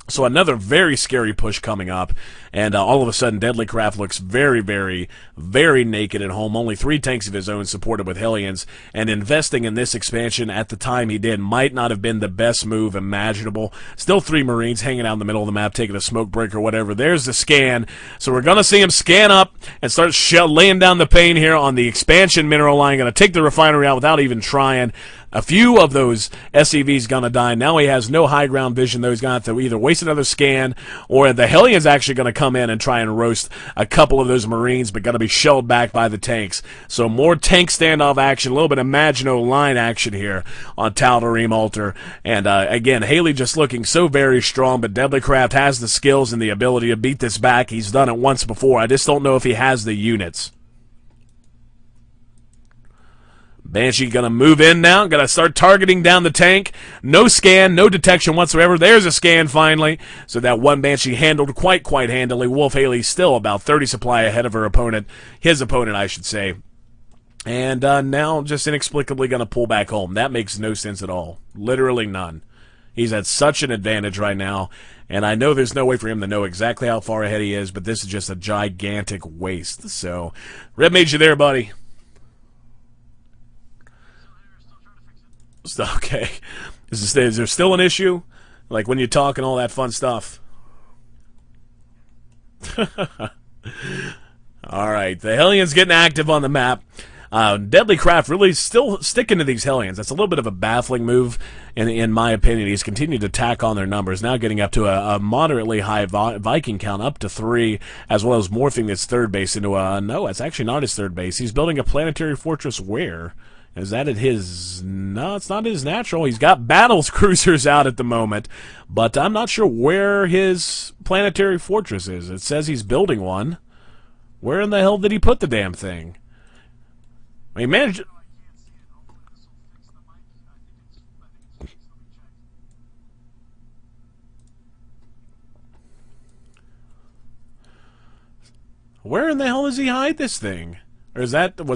So another very scary push coming up, and all of a sudden Deadlycraft looks very, very, very naked at home. Only 3 tanks of his own supported with Hellions, and investing in this expansion at the time he did might not have been the best move imaginable. Still 3 Marines hanging out in the middle of the map, taking a smoke break or whatever. There's the scan. So we're going to see him scan up and start laying down the pain here on the expansion mineral line. Going to take the refinery out without even trying. A few of those SCVs going to die. Now he has no high ground vision, though. He's going to have to either waste another scan, or the Hellion's actually going to come in and try and roast a couple of those Marines, but going to be shelled back by the tanks. So more tank standoff action, a little bit of Maginot Line action here on Tal'Darim Altar. And again, Haley just looking so very strong, but Deadlycraft has the skills and the ability to beat this back. He's done it once before. I just don't know if he has the units. Banshee going to move in now, going to start targeting down the tank. No scan, no detection whatsoever. There's a scan finally. So that one Banshee handled quite handily. Wolf Haley still about 30 supply ahead of her opponent. His opponent, I should say. And now just inexplicably going to pull back home. That makes no sense at all. Literally none. He's at such an advantage right now. And I know there's no way for him to know exactly how far ahead he is, but this is just a gigantic waste. So, Red Mage, you there, buddy? Okay. Is there still an issue? Like when you talk and all that fun stuff? Alright, the Hellions getting active on the map. Deadlycraft really still sticking to these Hellions. That's a little bit of a baffling move, in my opinion. He's continued to tack on their numbers, now getting up to a moderately high Viking count, up to 3, as well as morphing this 3rd base into a... No, it's actually not his 3rd base. He's building a planetary fortress where... Is that at his... No, it's not his natural. He's got battles cruisers out at the moment, but I'm not sure where his planetary fortress is. It says he's building one, Where in the hell did he put the damn thing? He managed. Where in the hell does he hide this thing? Or was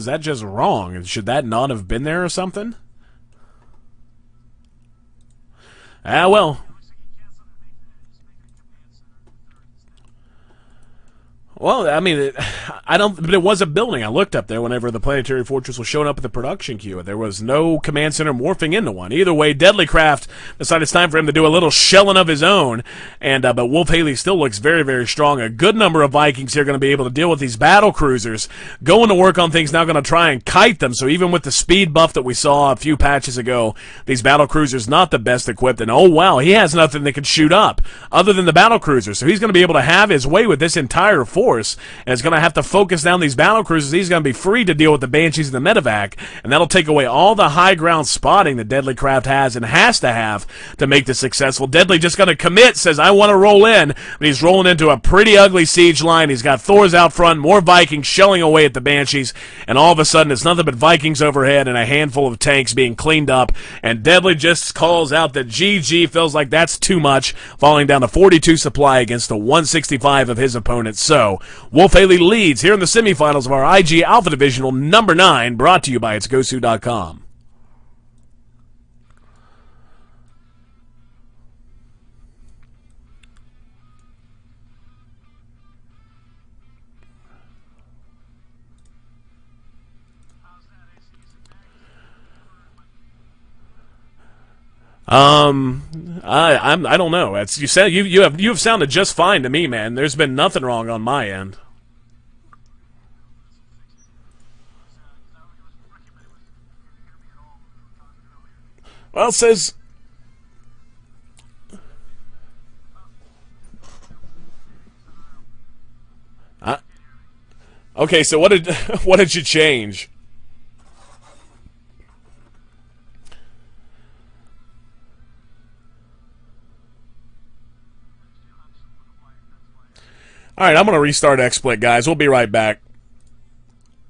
that just wrong? Should that not have been there or something? Ah, well. Well, I mean, but it was a building. I looked up there whenever the Planetary Fortress was showing up at the production queue. There was no command center morphing into one. Either way, Deadlycraft decided it's time for him to do a little shelling of his own. And but Wolf Haley still looks very, very strong. A good number of Vikings here are going to be able to deal with these battle cruisers. Going to work on things, now going to try and kite them. So even with the speed buff that we saw a few patches ago, these battle cruisers not the best equipped. And oh wow, he has nothing that can shoot up other than the battle cruiser. So he's going to be able to have his way with this entire force. And is going to have to focus down these battle cruisers. He's going to be free to deal with the Banshees and the Medevac, and that'll take away all the high ground spotting that Deadlycraft has and has to have to make this successful. Deadly just going to commit, says, I want to roll in, but he's rolling into a pretty ugly siege line. He's got Thors out front, more Vikings shelling away at the Banshees, and all of a sudden it's nothing but Vikings overhead and a handful of tanks being cleaned up, and Deadly just calls out that GG, feels like that's too much, falling down to 42 supply against the 165 of his opponent. So Wolf Haley leads here in the semifinals of our IG Alpha Divisional number 9, brought to you by itsgosu.com. I don't know. It's you have sounded just fine to me, man. There's been nothing wrong on my end. Well, it says. Okay, so what did you change? All right, I'm going to restart XSplit, guys. We'll be right back.